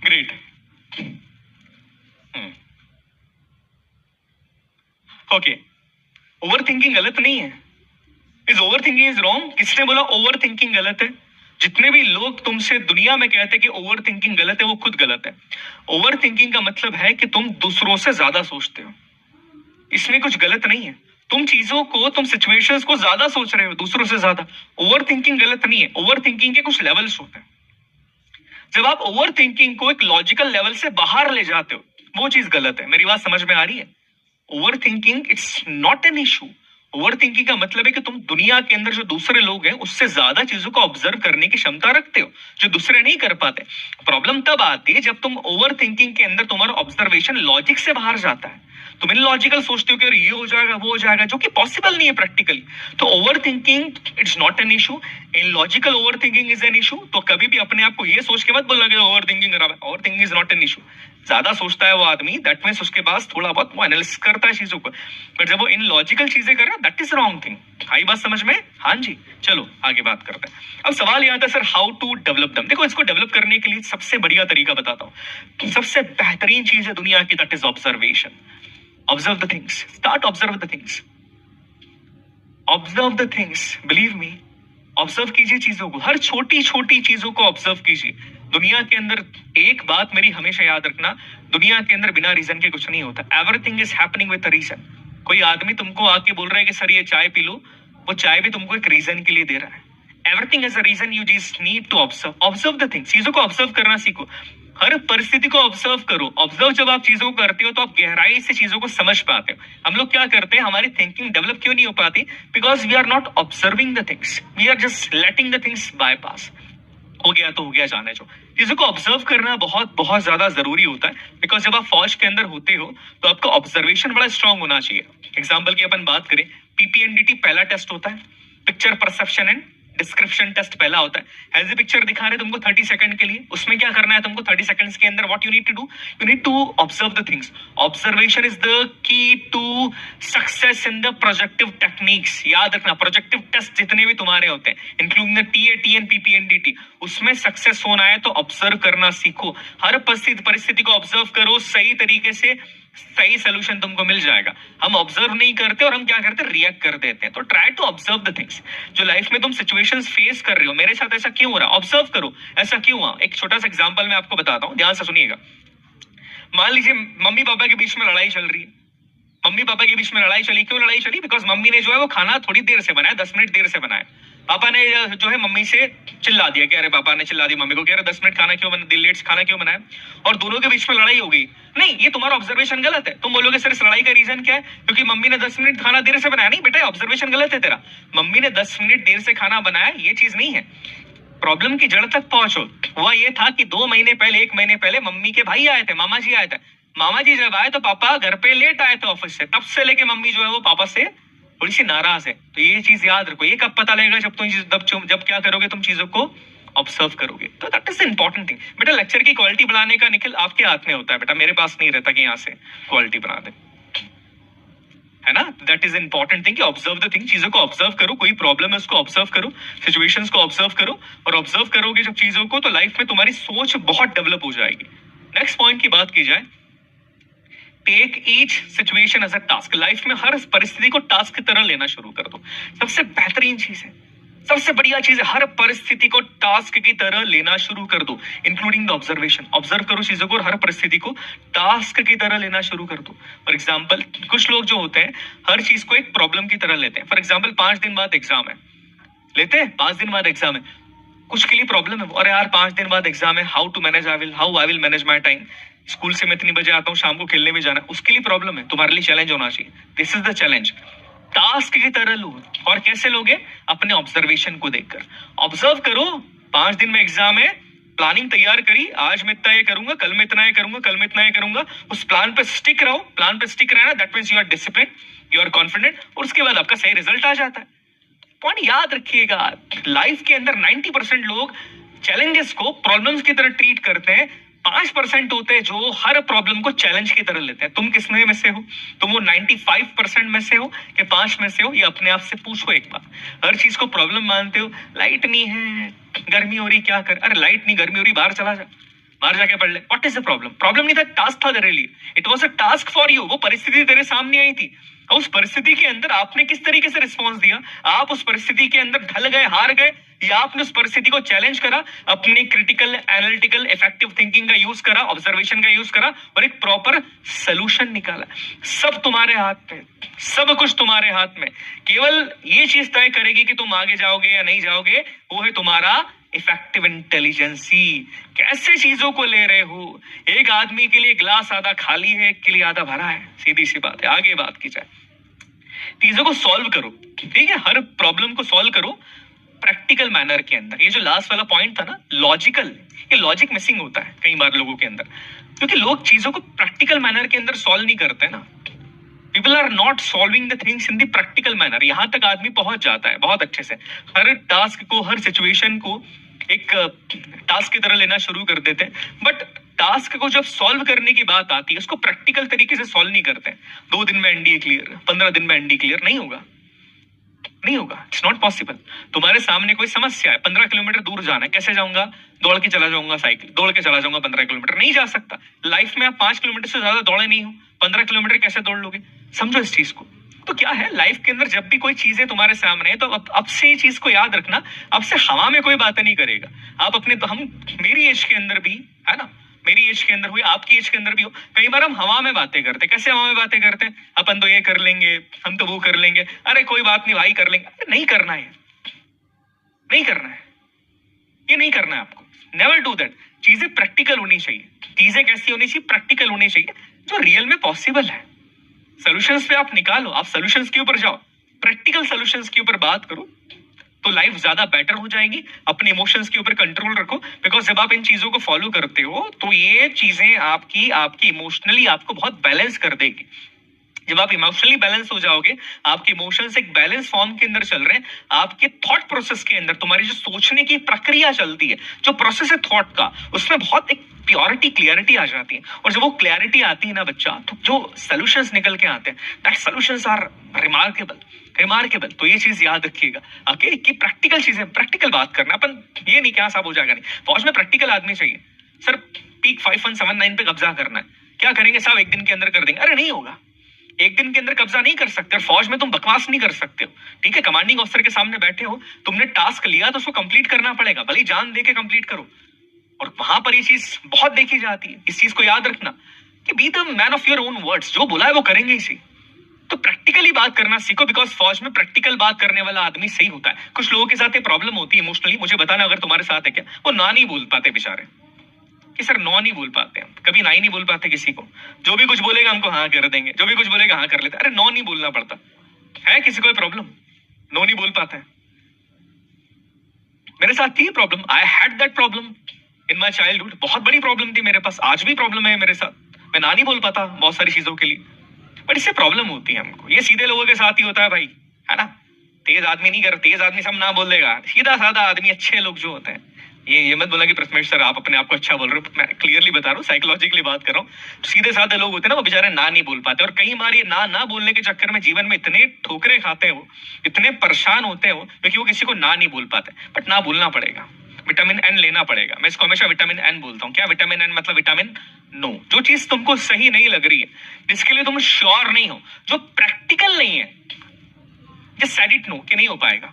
ग्रेट। ओके, ओवर थिंकिंग गलत नहीं है। Is over thinking is wrong? किसने बोला ओवर थिंकिंग गलत है? जितने भी लोग तुमसे दुनिया में कहते हैं कि ओवर थिंकिंग गलत है, वो खुद गलत है। ओवर थिंकिंग का मतलब है कि तुम दूसरों से ज्यादा सोचते हो, इसमें कुछ गलत नहीं है। तुम चीजों को, तुम सिचुएशंस को ज्यादा सोच रहे हो दूसरों से ज्यादा। ओवर थिंकिंग गलत नहीं है। ओवर थिंकिंग के कुछ लेवल्स होते हैं। जब आप ओवर थिंकिंग को एक लॉजिकल लेवल से बाहर ले जाते हो, वो चीज गलत है। मेरी बात समझ में आ रही है? Over thinking it's not an issue. Over thinking का मतलब है कि तुम दुनिया के अंदर जो दूसरे लोग हैं उससे ज्यादा चीजों को ऑब्जर्व करने की क्षमता रखते हो, जो दूसरे नहीं कर पाते। प्रॉब्लम तब आती है जब तुम ओवर थिंकिंग के अंदर तुम्हारा ऑब्जर्वेशन लॉजिक से बाहर जाता है। तुम इलॉजिकल सोचते हो कि अरे ये हो जाएगा वो हो जाएगा, जो कि पॉसिबल नहीं है प्रैक्टिकली। तो over thinking it's not an issue, in logical over thinking is an issue. तो कभी भी अपने आप को ये सोच के मत बोलना कि ओवर थिंकिंग खराब है। Over thinking is not an issue. ज्यादा सोचता है वो आदमी, दैट मींस उसके पास थोड़ा बहुत वो एनालिसिस करता है चीजों को, पर जब वो इन लॉजिकल चीजें कर रहा है दैट इज रॉन्ग थिंग। आई बात समझ में? हाँ जी, चलो आगे बात करते हैं। अब सवाल ये आता है सर हाउ टू डेवलप दम। देखो, इसको डेवलप करने के लिए सबसे बढ़िया तरीका बताता हूँ। सबसे बेहतरीन चीज है दुनिया की, that is observation. Observe the things, start observe the things, observe the things, believe me. Observe कीजिए चीजों को, हर छोटी छोटी चीजों को ऑब्जर्व कीजिए। दुनिया के अंदर एक बात मेरी हमेशा याद रखना, दुनिया के अंदर बिना रीजन के कुछ नहीं होता। Everything is happening with a reason. कोई आदमी तुमको आके बोल रहा है कि सर ये चाय पी लो, वो चाय भी तुमको एक रीजन के लिए दे रहा है। Everything is a reason, you just need to observe. Observe the things, चीजों को ऑब्जर्व करना सीखो, हर परिस्थिति को ऑब्जर्व करो। ऑब्जर्व जब आप चीजों को करते हो तो आप गहराई से चीजों को समझ पाते हो। हम लोग क्या करते हैं, हमारी थिंकिंग डेवलप क्यों नहीं हो पाती? Because we are not observing the things, we are just letting the things bypass. हो गया तो हो गया, जाने जो। चीजों को ऑब्जर्व करना बहुत बहुत ज्यादा जरूरी होता है, बिकॉज जब आप फौज के अंदर होते हो तो आपका ऑब्जर्वेशन बड़ा स्ट्रांग होना चाहिए। एग्जाम्पल की अपन बात करें, पीपीएनडीटी पहला टेस्ट होता है, picture perception and description test पहला होता है। एज ए पिक्चर दिखा रहे तुमको 30 सेकंड के लिए, उसमें क्या करना है तुमको 30 सेकंड्स के अंदर? What you need to do, you need to observe the things. Observation is the key to success in the projective techniques. याद रखना, प्रोजेक्टिव टेस्ट जितने भी तुम्हारे होते हैं, including the TAT and PPNDT, उसमें सक्सेस होना है तो ऑब्जर्व करना सीखो। हर परिस्थिति को ऑब्जर्व करो, सही तरीके से सही सोल्यूशन तुमको मिल जाएगा। हम ऑब्जर्व नहीं करते और हम क्या करते हैं, रिएक्ट कर देते हैं। तो try to observe the things. जो लाइफ में तुम सिचुएशंस फेस कर रहे हो, मेरे साथ ऐसा क्यों हो रहा है, ऑब्जर्व करो, ऐसा क्यों हुआ। एक छोटा सा एग्जांपल मैं आपको बताता हूँ, ध्यान से सुनिएगा। मान लीजिए मम्मी पापा के बीच में लड़ाई चल रही है। मम्मी पापा के बीच में लड़ाई चली, क्यों लड़ाई चली? बिकॉज मम्मी ने जो है वो खाना थोड़ी देर से बनाया, 10 मिनट देर से बनाया। पापा ने जो है मम्मी से चिल्ला दिया कि अरे, पापा ने चिल्ला दी मम्मी को कि अरे 10 मिनट खाना क्यों बना, लेट खाना क्यों बनाया, और दोनों के बीच में लड़ाई हो गई। नहीं, ये तुम्हारा ऑब्जर्वेशन गलत है। तुम बोलोगे सर इस लड़ाई का रीजन क्या है, क्योंकि मम्मी ने 10 मिनट खाना देर से बनाया। नहीं बेटा, ऑब्जर्वेशन गलत है तेरा। मम्मी ने 10 मिनट देर से खाना बनाया, ये चीज नहीं है। प्रॉब्लम की जड़ तक पहुंचो। हुआ ये था कि 2 महीने पहले, 1 महीने पहले मम्मी के भाई आए थे, मामा जी आए थे। मामा जी जब आए तो पापा घर पे लेट आए थे ऑफिस से, तब से लेके मम्मी जो है वो पापा से थोड़ी सी नाराज है। तो ये चीज याद रखो। ये कब पता लगेगा, जब तुम जब क्या करोगे, तुम चीजों को ऑब्जर्व करोगे तो that is the important thing. बेटा लेक्चर की क्वालिटी बढ़ाने का निखिल आपके हाथ में होता है बेटा, मेरे पास नहीं रहता कि यहाँ से क्वालिटी बना दे, है ना। दैट इज इंपॉर्टेंट थिंग कि ऑब्जर्व द थिंग, चीजों को ऑब्जर्व करो, कोई प्रॉब्लम है उसको ऑब्जर्व करो, सिचुएशंस को ऑब्जर्व करो, और ऑब्जर्व करोगे जब चीजों को तो लाइफ में तुम्हारी सोच बहुत डेवलप हो जाएगी। नेक्स्ट पॉइंट की बात की जाए, take each situation as a task. Life में हर परिस्थिति को टास्क की तरह लेना शुरू कर दो। सबसे बेहतरीन चीज है, सबसे बढ़िया चीज है, हर परिस्थिति को टास्क की तरह लेना शुरू कर दो, इंक्लूडिंग द ऑब्जर्वेशन। ऑब्जर्व करो चीजों को और हर परिस्थिति को टास्क की तरह लेना शुरू कर दो। फॉर एग्जाम्पल कुछ लोग जो होते हैं हर चीज को एक प्रॉब्लम की तरह लेते हैं। फॉर एग्जाम्पल 5 दिन बाद एग्जाम है, लेते हैं 5 दिन बाद एग्जाम है, कुछ के लिए प्रॉब्लम है, अरे यार 5 दिन बाद एग्जाम है, how I will manage my time, school से मैं इतनी बजे आता हूँ, शाम को खेलने भी जाना है, उसके लिए प्रॉब्लम है। तुम्हारे लिए चैलेंज होना चाहिए, this is the challenge. Task की तरह लो, और कैसे लोगे? अपने ऑब्जर्वेशन को देखकर। ऑब्जर्व करो, 5 दिन में एग्जाम है, प्लानिंग तैयार करी, आज मैं इतना ये करूंगा, कल मैं इतना ये करूंगा, कल मैं इतना ये करूंगा, उस प्लान पे स्टिक रहो। प्लान पे स्टिक रहना that means you are discipline, you are confident, और उसके बाद आपका सही रिजल्ट आ जाता है। पॉइंट याद रखिएगा, लाइफ के अंदर 90% लोग चैलेंजेस को प्रॉब्लम्स की तरह ट्रीट करते हैं, 5% होते हैं जो हर प्रॉब्लम को चैलेंज की तरह लेते हैं। तुम किस में से हो? तुम वो 95% में से हो कि 5 में से हो? ये अपने आप से पूछो एक बार। हर चीज को प्रॉब्लम मानते हो, लाइट नहीं है, गर्मी हो रही, क्या कर, अरे लाइट नहीं, गर्मी हो रही, बाहर चला जा, बाहर जाके पढ़ ले। What is the problem? Problem नहीं था, टास्क था तेरे लिए, it was a task for you. वो परिस्थिति तेरे सामने आई थी, उस परिस्थिति के अंदर आपने किस तरीके से रिस्पॉन्स दिया? आप उस परिस्थिति के अंदर ढल गए, हार गए, या आपने उस परिस्थिति को चैलेंज करा, अपनी क्रिटिकल, एनालिटिकल, इफेक्टिव थिंकिंग का यूज करा, ऑब्जर्वेशन का यूज करा, और एक प्रॉपर सोल्यूशन निकाला। सब तुम्हारे हाथ में, सब कुछ तुम्हारे हाथ में। केवल ये चीज तय करेगी कि तुम आगे जाओगे या नहीं जाओगे, वो है तुम्हारा इफेक्टिव इंटेलिजेंसी। कैसे चीजों को ले रहे हो? एक आदमी के लिए ग्लास आधा खाली है, एक के लिए आधा भरा है, सीधी सी बात है। आगे बात की जाए, चीजों को सॉल्व करो, ठीक है, हर प्रॉब्लम को सॉल्व करो प्रैक्टिकल मैनर के अंदर। ये जो लास्ट वाला पॉइंट था ना, लॉजिकल, ये लॉजिक मिसिंग होता है कई बार लोगों के अंदर, क्योंकि लोग चीजों को प्रैक्टिकल मैनर के अंदर सॉल्व नहीं करते ना। People are not solving the things in the practical manner. यहां तक आदमी पहुंच जाता है बहुत अच्छे से, हर टास्क को, हर सिचुएशन को एक टास्क की तरह लेना शुरू कर देते हैं, बट टास्क को जब सॉल्व करने की बात आती है, उसको प्रैक्टिकल तरीके से सॉल्व नहीं करते हैं। 2 दिन में एनडीए क्लियर, 15 दिन में एनडीए क्लियर नहीं होगा, नहीं होगा, इट्स नॉट पॉसिबल। तुम्हारे सामने कोई समस्या है, 15 किलोमीटर दूर जाना है, कैसे जाऊंगा? दौड़ के चला जाऊंगा, साइकिल दौड़ के चला जाऊंगा 15 किलोमीटर, नहीं जा सकता। लाइफ में आप 5 किलोमीटर से ज्यादा दौड़े नहीं हो, 15 किलोमीटर कैसे दौड़ लोगे? समझो इस चीज को। तो क्या है, लाइफ के अंदर जब भी कोई चीजें तुम्हारे सामने है, तो अब से ये चीज को याद रखना, अब से हवा में कोई बातें नहीं करेगा। आप अपने, तो हम, मेरी एज के अंदर भी है ना, मेरी एज के अंदर हुई, आपकी एज के अंदर भी हो, कई बार हम हवा में बातें करते हैं। कैसे हवा में बातें करते हैं? अपन तो ये कर लेंगे, हम तो वो कर लेंगे, अरे कोई बात नहीं भाई, कर लेंगे। अरे नहीं करना है, नहीं करना है, ये नहीं करना है आपको। Never do that. चीजें प्रैक्टिकल होनी चाहिए। चीजें कैसी होनी चाहिए? प्रैक्टिकल होनी चाहिए, जो रियल में पॉसिबल है। सॉल्यूशंस पे आप निकालो, आप सॉल्यूशंस के ऊपर जाओ, प्रैक्टिकल सॉल्यूशंस के ऊपर बात करो, तो लाइफ ज्यादा बेटर हो जाएगी। अपने इमोशंस के ऊपर कंट्रोल रखो, बिकॉज जब आप इन चीजों को फॉलो करते हो तो ये चीजें आपकी इमोशनली आपको बहुत बैलेंस कर देगी। जब आप इमोशनली बैलेंस हो जाओगे, आपके इमोशंस एक बैलेंस फॉर्म के अंदर चल रहे हैं, आपके थॉट प्रोसेस के अंदर तुम्हारी जो सोचने की प्रक्रिया चलती है, जो प्रोसेस है थॉट का, उसमें बहुत एक प्योरिटी, क्लियरिटी आ जाती है। और जब वो क्लियरिटी आती है ना बच्चा, तो जो सॉल्यूशंस निकल के आते हैं, that solutions are remarkable, remarkable. तो ये चीज याद रखिएगा, ओके, कि प्रैक्टिकल चीजें, प्रैक्टिकल बात करना। अपन ये नहीं क्या साहब हो जाएगा, नहीं, फौज में प्रैक्टिकल आदमी चाहिए। सर पीक 5179 पे कब्जा करना है, क्या करेंगे साहब? 1 दिन के अंदर कर देंगे। अरे नहीं होगा, 1 दिन के अंदर कब्जा नहीं कर सकते। और फौज में तुम बकवास नहीं कर सकते हो, ठीक है। कमांडिंग ऑफिसर के सामने बैठे हो, तुमने टास्क लिया तो उसको कंप्लीट करना पड़ेगा, भले ही जान दे के कंप्लीट करो। और वहां पर ये चीज बहुत देखी जाती है, इस चीज को याद रखना कि be the man of your own words, जो बोला है वो करेंगे इसी। तो प्रैक्टिकली बात करना सीखो, बिकॉज फौज में प्रैक्टिकल बात करने वाला आदमी सही होता है। कुछ लोगों के साथ ये प्रॉब्लम होती है इमोशनली, मुझे बताना अगर तुम्हारे साथ है क्या, वो ना नहीं बोल पाते बेचारे, कि सर नो नहीं बोल पाते हम, कभी ना ही नहीं बोल पाते किसी को। जो भी कुछ बोलेगा हमको हाँ कर देंगे, जो भी कुछ बोलेगा हाँ कर लेते। अरे नो नहीं बोलना पड़ता है, किसी को प्रॉब्लम, नो नहीं बोल पाते हैं। मेरे साथ थी problem, I had that problem in my childhood, बहुत बड़ी प्रॉब्लम थी मेरे पास, आज भी प्रॉब्लम है मेरे साथ। मैं ना नहीं बोल पाता बहुत सारी चीजों के लिए, बट इससे प्रॉब्लम होती है हमको। ये सीधे लोगों के साथ ही होता है भाई, है ना। तेज आदमी नहीं कर, तेज आदमी सब ना बोल देगा, सीधा साधा आदमी, अच्छे लोग जो होते हैं ये मत बोला कि प्रथमेश सर आप अपने आप को अच्छा बोल रहे हो, मैं क्लियरली बता रहा हूँ, साइकोलॉजिकली बात कर रहा हूँ। सीधे साधे लोग होते हैं ना, वो बेचारे ना नहीं बोल पाते, और कई बार ये ना बोलने के चक्कर में जीवन में इतने ठोकरे खाते हैं, वो इतने परेशान होते हैं वो, क्योंकि वो किसी को ना नहीं बोल पाते। बट ना बोलना पड़ेगा, विटामिन एन लेना पड़ेगा। मैं इसको हमेशा विटामिन एन बोलता हूँ। क्या विटामिन एन मतलब? Vitamin no. जो चीज तुमको सही नहीं लग रही है, जिसके लिए तुम श्योर नहीं हो, जो प्रैक्टिकल नहीं है, जस्ट सेड इट नो कि नहीं हो पाएगा।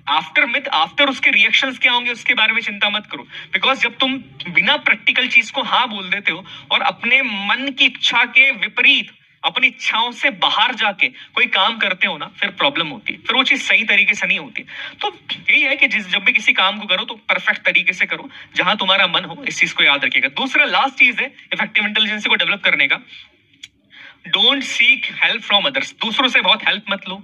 आफ्टर उसके रिएक्शंस क्या होंगे उसके बारे में चिंता मत करो, बिकॉज जब तुम बिना प्रैक्टिकल चीज को हाँ बोल देते हो और अपने मन की इच्छा के विपरीत अपनी इच्छाओं से बाहर जाके कोई काम करते हो ना, फिर प्रॉब्लम होती है, फिर वो चीज सही तरीके से नहीं होती। तो यही है कि जब भी किसी काम को करो तो परफेक्ट तरीके से करो, जहां तुम्हारा मन हो। इस चीज को याद रखिएगा। दूसरा लास्ट चीज है इफेक्टिव इंटेलिजेंस को डेवलप करने का, don't seek help from others. दूसरों से बहुत हेल्प मत लो,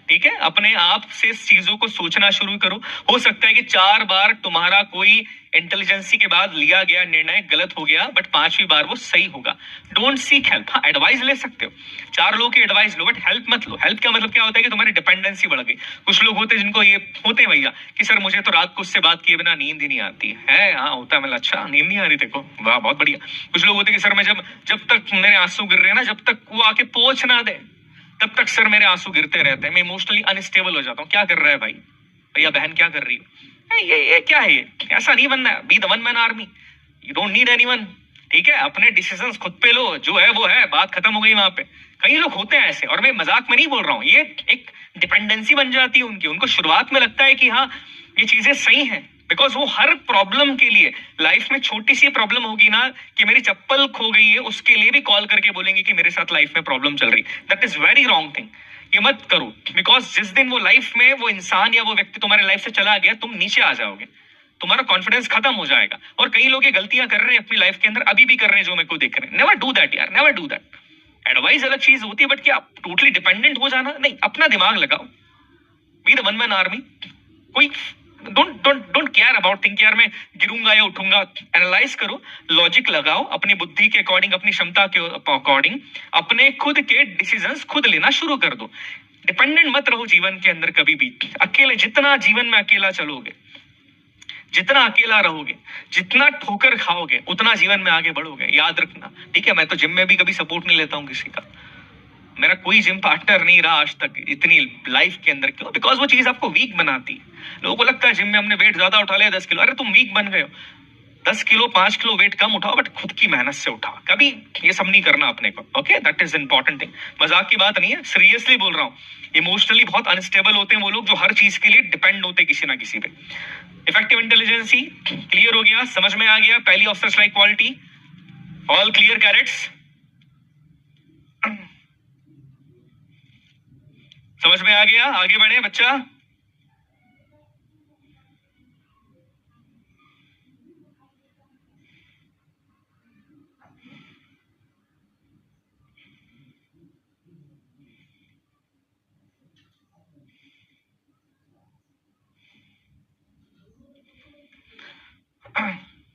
ठीक है? अपने आप से चीजों को सोचना शुरू करो। हो सकता है कि 4 बार तुम्हारा कोई इंटेलिजेंसी के बाद लिया गया निर्णय गलत हो गया, बट 5वीं बार वो सही होगा। Don't seek help. हाँ, एडवाइस ले सकते हो, 4 लोगों की एडवाइस लो, बट हेल्प मत लो। हेल्प का मतलब क्या होता है कि तुम्हारी डिपेंडेंसी बढ़ गई। कुछ लोग होते हैं जिनको ये होते हैं भैया कि सर मुझे तो रात को उससे बात किए बिना नींद ही नहीं आती है। हाँ होता है। मतलब अच्छा, नींद नहीं आ रही देखो, वाह बहुत बढ़िया। कुछ लोग होते हैं कि सर मैं जब तक मेरे आंसू गिर रहे हैं ना, जब तक वो आके पोंछ ना दे तब तक सर मेरे आंसू गिरते रहते हैं, मैं इमोशनली अनस्टेबल हो जाता हूँ। क्या कर रहा है भाई, भैया बहन क्या कर रही है? ये क्या है? ये ऐसा नहीं बनना है। Be the one man army, you don't need anyone, ठीक है? अपने डिसीजंस खुद पे लो, जो है वो है, बात खत्म हो गई वहां पे। कई लोग होते हैं ऐसे, और मैं मजाक में नहीं बोल रहा हूँ, ये एक डिपेंडेंसी बन जाती है उनकी। उनको शुरुआत में लगता है कि हाँ ये चीजें सही हैं, बिकॉज वो हर प्रॉब्लम के लिए, लाइफ में छोटी सी प्रॉब्लम होगी ना कि मेरी चप्पल खो गई है, उसके लिए भी कॉल करके बोलेंगे कि मेरे साथ लाइफ में प्रॉब्लम चल रही। That is very wrong thing. ये मत करो, बिकॉज जिस दिन वो लाइफ में वो इंसान या वो व्यक्ति तुम्हारे लाइफ से चला गया, तुम नीचे आ जाओगे, तुम्हारा कॉन्फिडेंस खत्म हो जाएगा। और कई लोग ये गलतियां कर रहे हैं अपनी लाइफ के अंदर, अभी भी कर रहे हैं, जो मेरे को देख रहे हैं। नेवर डू दैट यार, नेवर डू दैट। एडवाइस अलग चीज होती है, बट क्या टोटली डिपेंडेंट हो जाना नहीं। अपना दिमाग लगाओ, be the one man army. कोई डोंट केयर अबाउट थिंक यार मैं गिरूंगा या उठूंगा। एनालाइज करो, लॉजिक लगाओ, अपनी बुद्धि के अकॉर्डिंग, अपनी क्षमता के अकॉर्डिंग अपने खुद के डिसीजंस खुद लेना शुरू कर दो। डिपेंडेंट मत रहो जीवन के अंदर कभी भी। अकेले, जितना जीवन में अकेला चलोगे, जितना अकेला रहोगे, जितना ठोकर खाओगे, उतना जीवन में आगे बढ़ोगे। याद रखना, ठीक है? मैं तो जिम में भी कभी सपोर्ट नहीं लेता हूँ किसी का, मेरा कोई जिम पार्टनर नहीं रहा आज तक इतनी लाइफ के अंदर। क्यों? बिकॉज वो चीज आपको वीक बनाती है। लोगों को लगता है जिम में हमने वेट ज्यादा उठा लिया 10 किलो, अरे तुम वीक बन गए हो। 10 किलो 5 किलो वेट कम उठाओ, बट खुद की मेहनत से उठाओ। कभी ये सब नहीं करना अपने को, okay? That is important thing. मजाक की बात नहीं है, सीरियसली बोल रहा हूँ। इमोशनली बहुत अनस्टेबल होते हैं वो लोग जो हर चीज के लिए डिपेंड होते हैं किसी ना किसी पे। इफेक्टिव इंटेलिजेंसी क्लियर हो गया, समझ में आ गया। पहली officers like quality, all clear कैरेट्स? समझ में आ गया? आगे बढ़े बच्चा।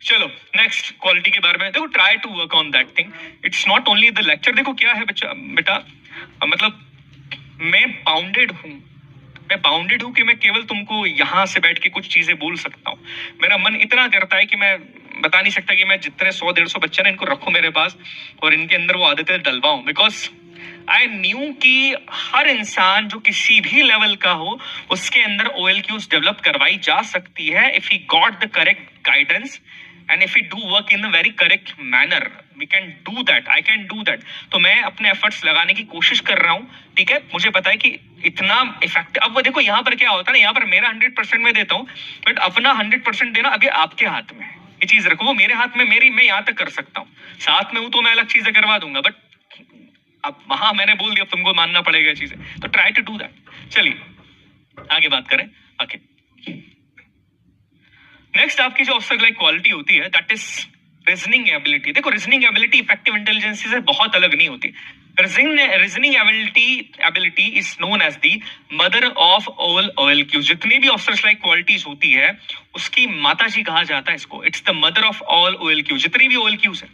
चलो नेक्स्ट क्वालिटी के बारे में देखो। Try to work on that thing, it's not only the lecture. देखो क्या है बच्चा, बेटा मतलब मैं बाउंडेड हूं कि मैं केवल तुमको यहां से बैठ के कुछ चीजें बोल सकता हूं। मेरा मन इतना करता है कि मैं बता नहीं सकता कि मैं जितने 100-150 बच्चे ना इनको रखूं मेरे पास और इनके अंदर वो आदतें डलवाऊं। बिकॉज आई न्यू कि हर इंसान जो किसी भी लेवल का हो, उसके अंदर OLQs डेवलप करवाई जा सकती है if he got the correct guidance and if you do work in a very correct manner. We can do that, I can do that. तो मैं अपने एफर्ट्स लगाने की कोशिश कर रहा हूँ, ठीक है? मुझे पता है कि इतना इफेक्टिव। अब वो देखो यहाँ पर क्या होता है ना, यहाँ पर मेरा 100% में देता हूँ, बट अपना 100% देना अभी आपके हाथ में है। ये चीज रखो, वो मेरे हाथ में, मैं यहाँ तक कर सकता हूँ। साथ में हूँ तो मैं अलग चीजें करवा दूंगा, बट अब वहां मैंने बोल दिया, अब तुमको मानना पड़ेगा ये चीजें। तो ट्राई टू डू दैट। चलिए आगे बात करें। ओके, नेक्स्ट आपकी जो ऑफिसर लाइक क्वालिटी होती है, दैट इज रीजनिंग एबिलिटी। देखो रीजनिंग एबिलिटी इफेक्टिव इंटेलिजेंस से बहुत अलग नहीं होती। Reasoning ability is known as the mother of all OLQ। जितनी भी ऑफिसर्स लाइक क्वालिटीज होती है उसकी माता जी कहा जाता है इसको। It's the mother of all OLQ। जितनी भी OLQs है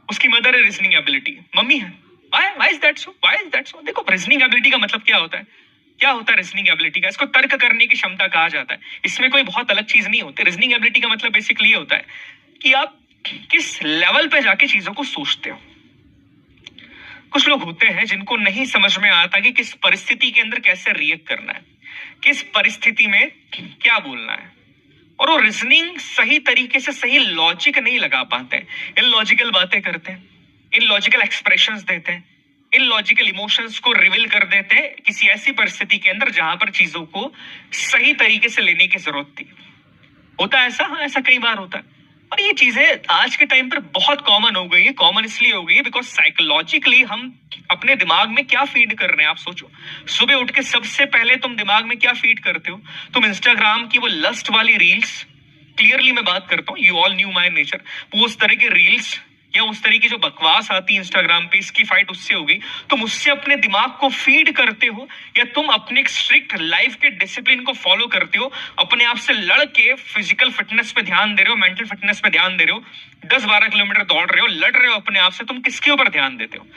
उसकी मदर है रीजनिंग एबिलिटी, मम्मी है। Why is that so? Why is that so? देखो रीजनिंग एबिलिटी का मतलब क्या होता है क्या होता है रीजनिंग एबिलिटी का? इसको तर्क करने की क्षमता कहा जाता है। इसमें कोई बहुत अलग चीज नहीं होती। रीजनिंग एबिलिटी का मतलब बेसिकली ये होता है कि आप किस लेवल पे जाके चीजों को सोचते हो। कुछ लोग होते हैं जिनको नहीं समझ में आता कि किस परिस्थिति के अंदर कैसे रिएक्ट करना है, किस परिस्थिति में क्या बोलना है, और वो रीजनिंग सही तरीके से, सही लॉजिक नहीं लगा पाते हैं। इलॉजिकल बातें करते हैं, इलॉजिकल एक्सप्रेशंस देते हैं, इलॉजिकल इमोशंस को रिवील कर देते हैं किसी ऐसी परिस्थिति के अंदर जहां पर चीजों को सही तरीके से लेने की जरूरत थी। होता है ऐसा? हाँ, ऐसा कई बार होता है। और ये चीजें आज के टाइम पर बहुत कॉमन हो गई है। कॉमन इसलिए हो गई है बिकॉज साइकोलॉजिकली हम अपने दिमाग में क्या फीड कर रहे हैं। आप सोचो, सुबह उठ के सबसे पहले तुम दिमाग में क्या फीड करते हो? तुम इंस्टाग्राम की वो लस्ट वाली रील्स, क्लियरली मैं बात करता हूँ, you all knew my nature, वो उस तरह की रील्स या उस तरह की जो बकवास आती है इंस्टाग्राम पे, इसकी फाइट उससे हो गई, तुम उससे अपने दिमाग को फीड करते हो, या तुम अपने एक स्ट्रिक्ट लाइफ के डिसिप्लिन को फॉलो करते हो, अपने आप से लड़ के फिजिकल फिटनेस पे ध्यान दे रहे हो, मेंटल फिटनेस पे ध्यान दे रहे हो, 10-12 किलोमीटर दौड़ रहे हो, लड़ रहे हो अपने आप से, तुम किसके ऊपर ध्यान देते हो?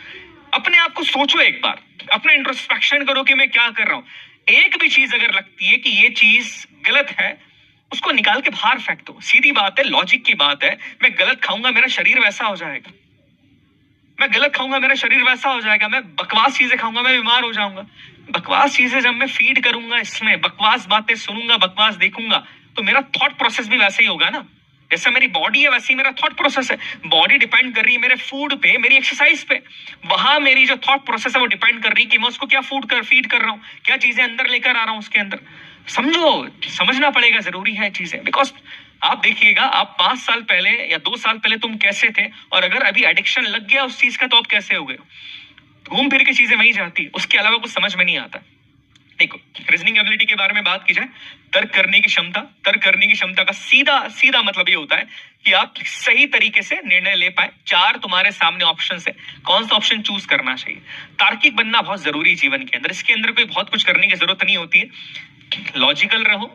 अपने आप को सोचो एक बार, अपना इंट्रोस्पेक्शन करो कि मैं क्या कर रहा हूं। एक भी चीज अगर लगती है कि ये चीज गलत है, उसको निकाल के बाहर फेंक दो। सीधी बात है, लॉजिक की बात है। मैं गलत खाऊंगा, मेरा शरीर वैसा हो जाएगा। मैं गलत खाऊंगा, मेरा शरीर वैसा हो जाएगा। मैं बकवास चीजें खाऊंगा, मैं बीमार हो जाऊंगा। बकवास चीजें जब मैं फीड करूंगा, इसमें बकवास बातें सुनूंगा, बकवास देखूंगा, तो मेरा थॉट प्रोसेस भी वैसे ही होगा ना। जैसा मेरी बॉडी है वैसे ही मेरा थॉट प्रोसेस है। बॉडी डिपेंड कर रही है मेरे फूड पे, मेरी एक्सरसाइज पे। वहां मेरी जो थॉट प्रोसेस है वो डिपेंड कर रही है कि मैं उसको क्या फीड कर रहा हूँ, क्या चीजें अंदर लेकर आ रहा हूँ उसके अंदर। समझो, समझना पड़ेगा, जरूरी है चीजें। बिकॉज आप देखिएगा, आप 5 साल पहले या 2 साल पहले तुम कैसे थे, और अगर अभी एडिक्शन लग गया उस चीज का तो आप कैसे हो गए। घूम फिर के चीजें वहीं जाती, उसके अलावा कुछ समझ में नहीं आता। देखो, रीजनिंग एबिलिटी के बारे में बात की जाए, तर्क करने की क्षमता। तर्क करने की क्षमता का सीधा सीधा मतलब ये होता है कि आप सही तरीके से निर्णय ले पाए। 4 तुम्हारे सामने ऑप्शन है, कौन सा ऑप्शन चूज करना चाहिए। तार्किक बनना बहुत जरूरी है जीवन के अंदर। इसके अंदर कोई बहुत कुछ करने की जरूरत नहीं होती है। लॉजिकल रहो।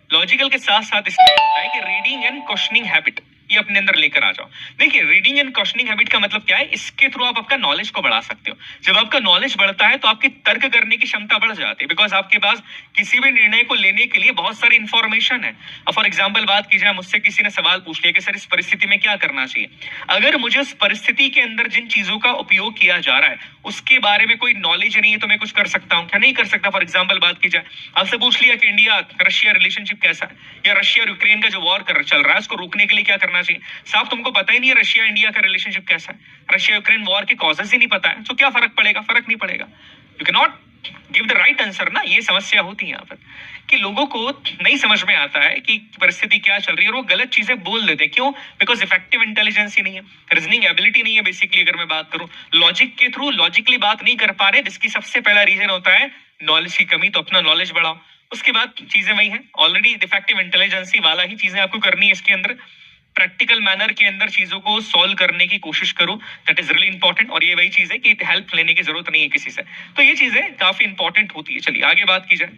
लॉजिकल के साथ साथ इसमें होता है कि रीडिंग एंड क्वेश्चनिंग हैबिट ये अपने अंदर लेकर आ जाओ। देखिए, रीडिंग एंड क्वेश्चनिंग हैबिट का मतलब क्या है? इसके थ्रू आप आपका नॉलेज को बढ़ा सकते हो। जब आपका नॉलेज बढ़ता है तो आपकी तर्क करने की क्षमता बढ़ जाती है, बिकॉज आपके पास किसी भी निर्णय को लेने के लिए बहुत सारी इंफॉर्मेशन है। अब फॉर एग्जाम्पल बात की जाए, मुझसे किसी ने सवाल पूछ लिया कि सर इस परिस्थिति में क्या करना चाहिए। अगर मुझे उस परिस्थिति के अंदर जिन चीजों का उपयोग किया जा रहा है उसके बारे में कोई नॉलेज नहीं है तो मैं कुछ कर सकता हूँ क्या? नहीं कर सकता। फॉर एग्जाम्पल बात की जाए, आपसे पूछ लिया कि इंडिया रशिया रिलेशनशिप कैसा है, या रशिया और यूक्रेन का जो वॉर चल रहा है उसको रोकने के लिए क्या करना चाहिए। साफ तुमको पता ही नहीं है रशिया इंडिया का रिलेशनशिप कैसा है, रशिया यूक्रेन वॉर के कॉजेस ही नहीं पता है, तो क्या फर्क पड़ेगा? फर्क नहीं पड़ेगा। You can not give the right answer ना। ये समस्या होती है यहाँ पर कि लोगों को नहीं समझ में आता है कि परिस्थिति क्या चल रही है और वो गलत चीजें बोल देते हैं। क्यों? बिकॉज इफेक्टिव इंटेलिजेंस ही नहीं है, रीजनिंग एबिलिटी नहीं है। बेसिकली अगर मैं बात करूं, लॉजिक के थ्रू लॉजिकली बात नहीं कर पा रहे, जिसकी सबसे पहला रीजन होता है नॉलेज की कमी। तो अपना नॉलेज बढ़ाओ। उसके बाद चीजें वही है, ऑलरेडी इफेक्टिव इंटेलिजेंसी वाला ही चीजें आपको करनी है। इसके अंदर प्रैक्टिकल मैनर के अंदर चीजों को सॉल्व करने की कोशिश करो, दैट इज रियली इंपॉर्टेंट। और ये वही चीज है कि हेल्प लेने की जरूरत नहीं है किसी से। तो ये चीजें काफी इंपॉर्टेंट होती है। चलिए आगे बात की जाए।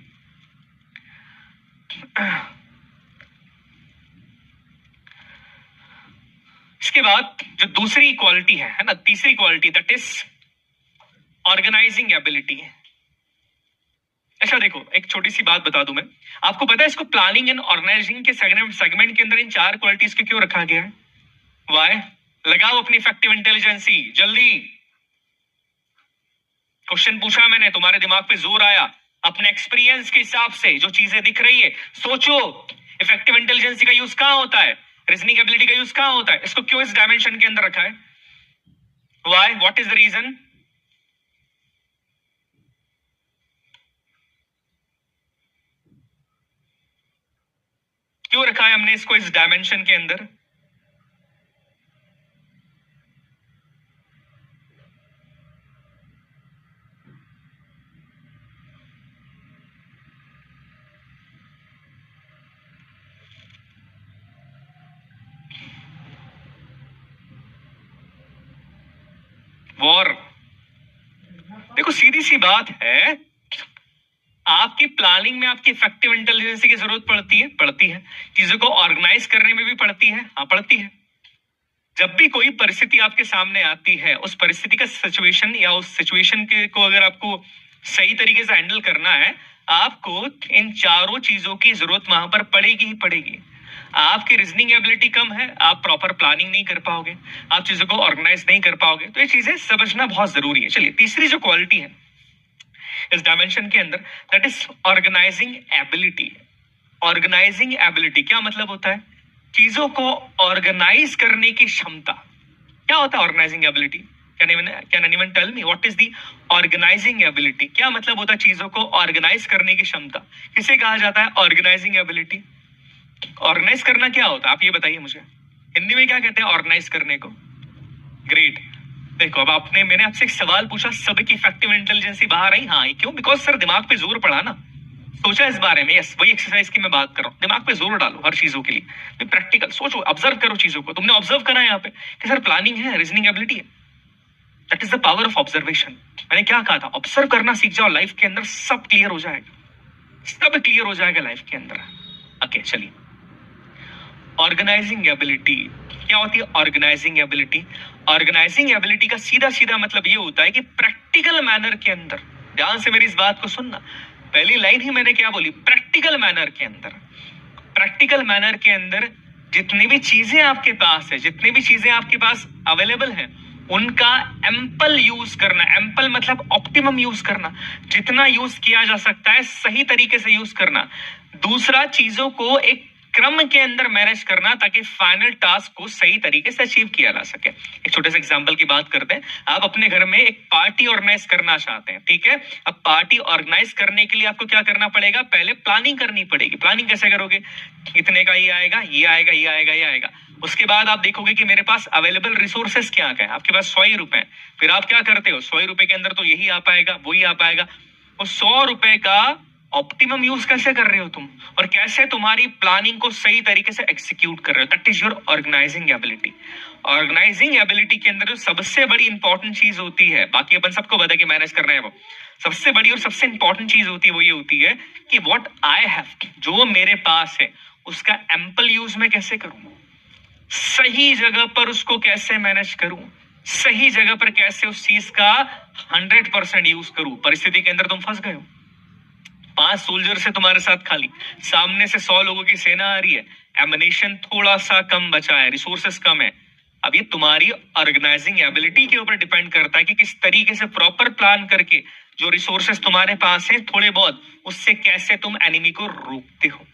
इसके बाद जो दूसरी क्वालिटी है ना, तीसरी क्वालिटी, दैट इज ऑर्गेनाइजिंग एबिलिटी। अच्छा देखो, एक छोटी सी बात बता दूं मैं आपको। पता है इसको प्लानिंग एंड ऑर्गेनाइजिंग के सेगमेंट के अंदर इन 4 क्वालिटीज के क्यों रखा गया है? वाई? लगाओ अपनी इफेक्टिव इंटेलिजेंसी जल्दी। क्वेश्चन पूछा मैंने, तुम्हारे दिमाग पे जोर आया, अपने एक्सपीरियंस के हिसाब से जो चीजें दिख रही है सोचो। इफेक्टिव इंटेलिजेंसी का यूज कहां होता है? रीजनिंग एबिलिटी का यूज कहां होता है? इसको क्यों इस डायमेंशन के अंदर रखा है? Why? What is the reason? क्यों रखा है हमने इसको इस डायमेंशन के अंदर? वॉर। देखो सीधी सी बात है, आपकी प्लानिंग में आपकी इफेक्टिव इंटेलिजेंस की जरूरत पड़ती है। चीजों को ऑर्गेनाइज करने में भी पड़ती है, हाँ पड़ती है। जब भी कोई परिस्थिति आपके सामने आती है, उस परिस्थिति का सिचुएशन या उस सिचुएशन के को अगर आपको सही तरीके से हैंडल करना है आपको इन चारों चीजों की जरूरत वहां पर पड़ेगी ही पड़ेगी। आपकी रीजनिंग एबिलिटी कम है, आप प्रॉपर प्लानिंग नहीं कर पाओगे, आप चीजों को ऑर्गेनाइज नहीं कर पाओगे, तो ये चीजें समझना बहुत जरूरी है। चलिए, तीसरी जो क्वालिटी है इस डायमेंशन के अंदर, that is organising ability. Organising ability क्या मतलब होता है? चीजों को ऑर्गेनाइज करने की क्षमता। क्या होता है organising ability? Can anyone tell me what is the organising ability? क्या मतलब होता है चीजों को ऑर्गेनाइज करने की क्षमता? किसे कहा जाता है ऑर्गेनाइजिंग एबिलिटी? ऑर्गेनाइज करना क्या होता है, आप ये बताइए मुझे। हिंदी में क्या कहते हैं ऑर्गेनाइज करने को? ग्रेट। देखो, अब मैंने आपसे एक सवाल पूछा, सबकी इफेक्टिव इंटेलिजेंसी बाहर आई? हाँ, क्यों? बिकॉज सर दिमाग पे जोर पड़ा ना, सोचा इस बारे में। यस, वही एक्सरसाइज की मैं बात कर रहा हूँ। दिमाग पे जोर डालो हर चीजों के लिए, प्रैक्टिकल सोचो, ऑब्जर्व करो चीजों को। तुमने ऑब्जर्व करा यहाँ पे कि सर प्लानिंग है, रीजनिंग एबिलिटी है। That is the power of observation. मैंने क्या कहा था? ऑब्जर्व करना सीख जाओ, लाइफ के अंदर सब क्लियर हो जाएगा, सब क्लियर हो जाएगा लाइफ के अंदर। ओके, चलिए, ऑर्गेनाइजिंग एबिलिटी क्या होती है? ऑर्गेनाइजिंग एबिलिटी, ऑर्गेनाइजिंग एबिलिटी का सीधा सीधा मतलब ये होता है कि प्रैक्टिकल मैनर के अंदर, ध्यान से मेरी इस बात को सुनना, पहली लाइन ही मैंने क्या बोली? प्रैक्टिकल मैनर के अंदर। प्रैक्टिकल मैनर के अंदर जितनी भी चीजें आपके पास है, जितनी भी चीजें आपके पास अवेलेबल हैं, उनका एम्पल यूज करना। एम्पल मतलब ऑप्टिमम यूज करना, जितना यूज किया जा सकता है सही तरीके से यूज करना। दूसरा, चीजों को एक क्रम के अंदर मैनेज करना ताकि फाइनल टास्क को सही तरीके से अचीव किया जा सके। एक छोटे से एग्जांपल की बात करते हैं। आप अपने घर में एक पार्टी ऑर्गेनाइज करना चाहते हैं, ठीक है? अब पार्टी ऑर्गेनाइज करने के लिए आपको क्या करना पड़ेगा? पहले प्लानिंग करनी पड़ेगी। प्लानिंग कैसे करोगे? इतने का ये आएगा, ये आएगा, ये आएगा, ये आएगा। उसके बाद आप देखोगे कि मेरे पास अवेलेबल रिसोर्सेस क्या क्या है। आपके पास 100 रुपए, फिर आप क्या करते हो? 100 रुपए के अंदर तो यही आ पाएगा, वही आ पाएगा। वो 100 रुपए का ऑप्टिमम यूज कैसे कर रहे हो तुम, और कैसे तुम्हारी प्लानिंग को सही तरीके से एग्जीक्यूट कर रहे हो, that is your organising ability. Organising ability के अंदर जो सबसे बड़ी इंपॉर्टेंट चीज होती है, बाकी अपन सबको पता है कि मैनेज करना है, वो सबसे बड़ी और सबसे इंपॉर्टेंट चीज होती है, वो ये होती है कि व्हाट आई हैव, जो मेरे पास है उसका एम्पल यूज मैं कैसे करूं, सही जगह पर उसको कैसे मैनेज करूं, सही जगह पर कैसे उस चीज का 100% यूज करूं। परिस्थिति के अंदर तुम फंस गए हो, 5 सोल्जर से तुम्हारे साथ खाली, सामने से 100 लोगों की सेना आ रही है, एमिनेशन थोड़ा सा कम बचा है, रिसोर्सेस कम है। अब ये तुम्हारी ऑर्गेनाइजिंग एबिलिटी के ऊपर डिपेंड करता है कि किस तरीके से प्रॉपर प्लान करके जो रिसोर्सेस तुम्हारे पास हैं थोड़े बहुत, उससे कैसे तुम एनिमी को रोकते हो।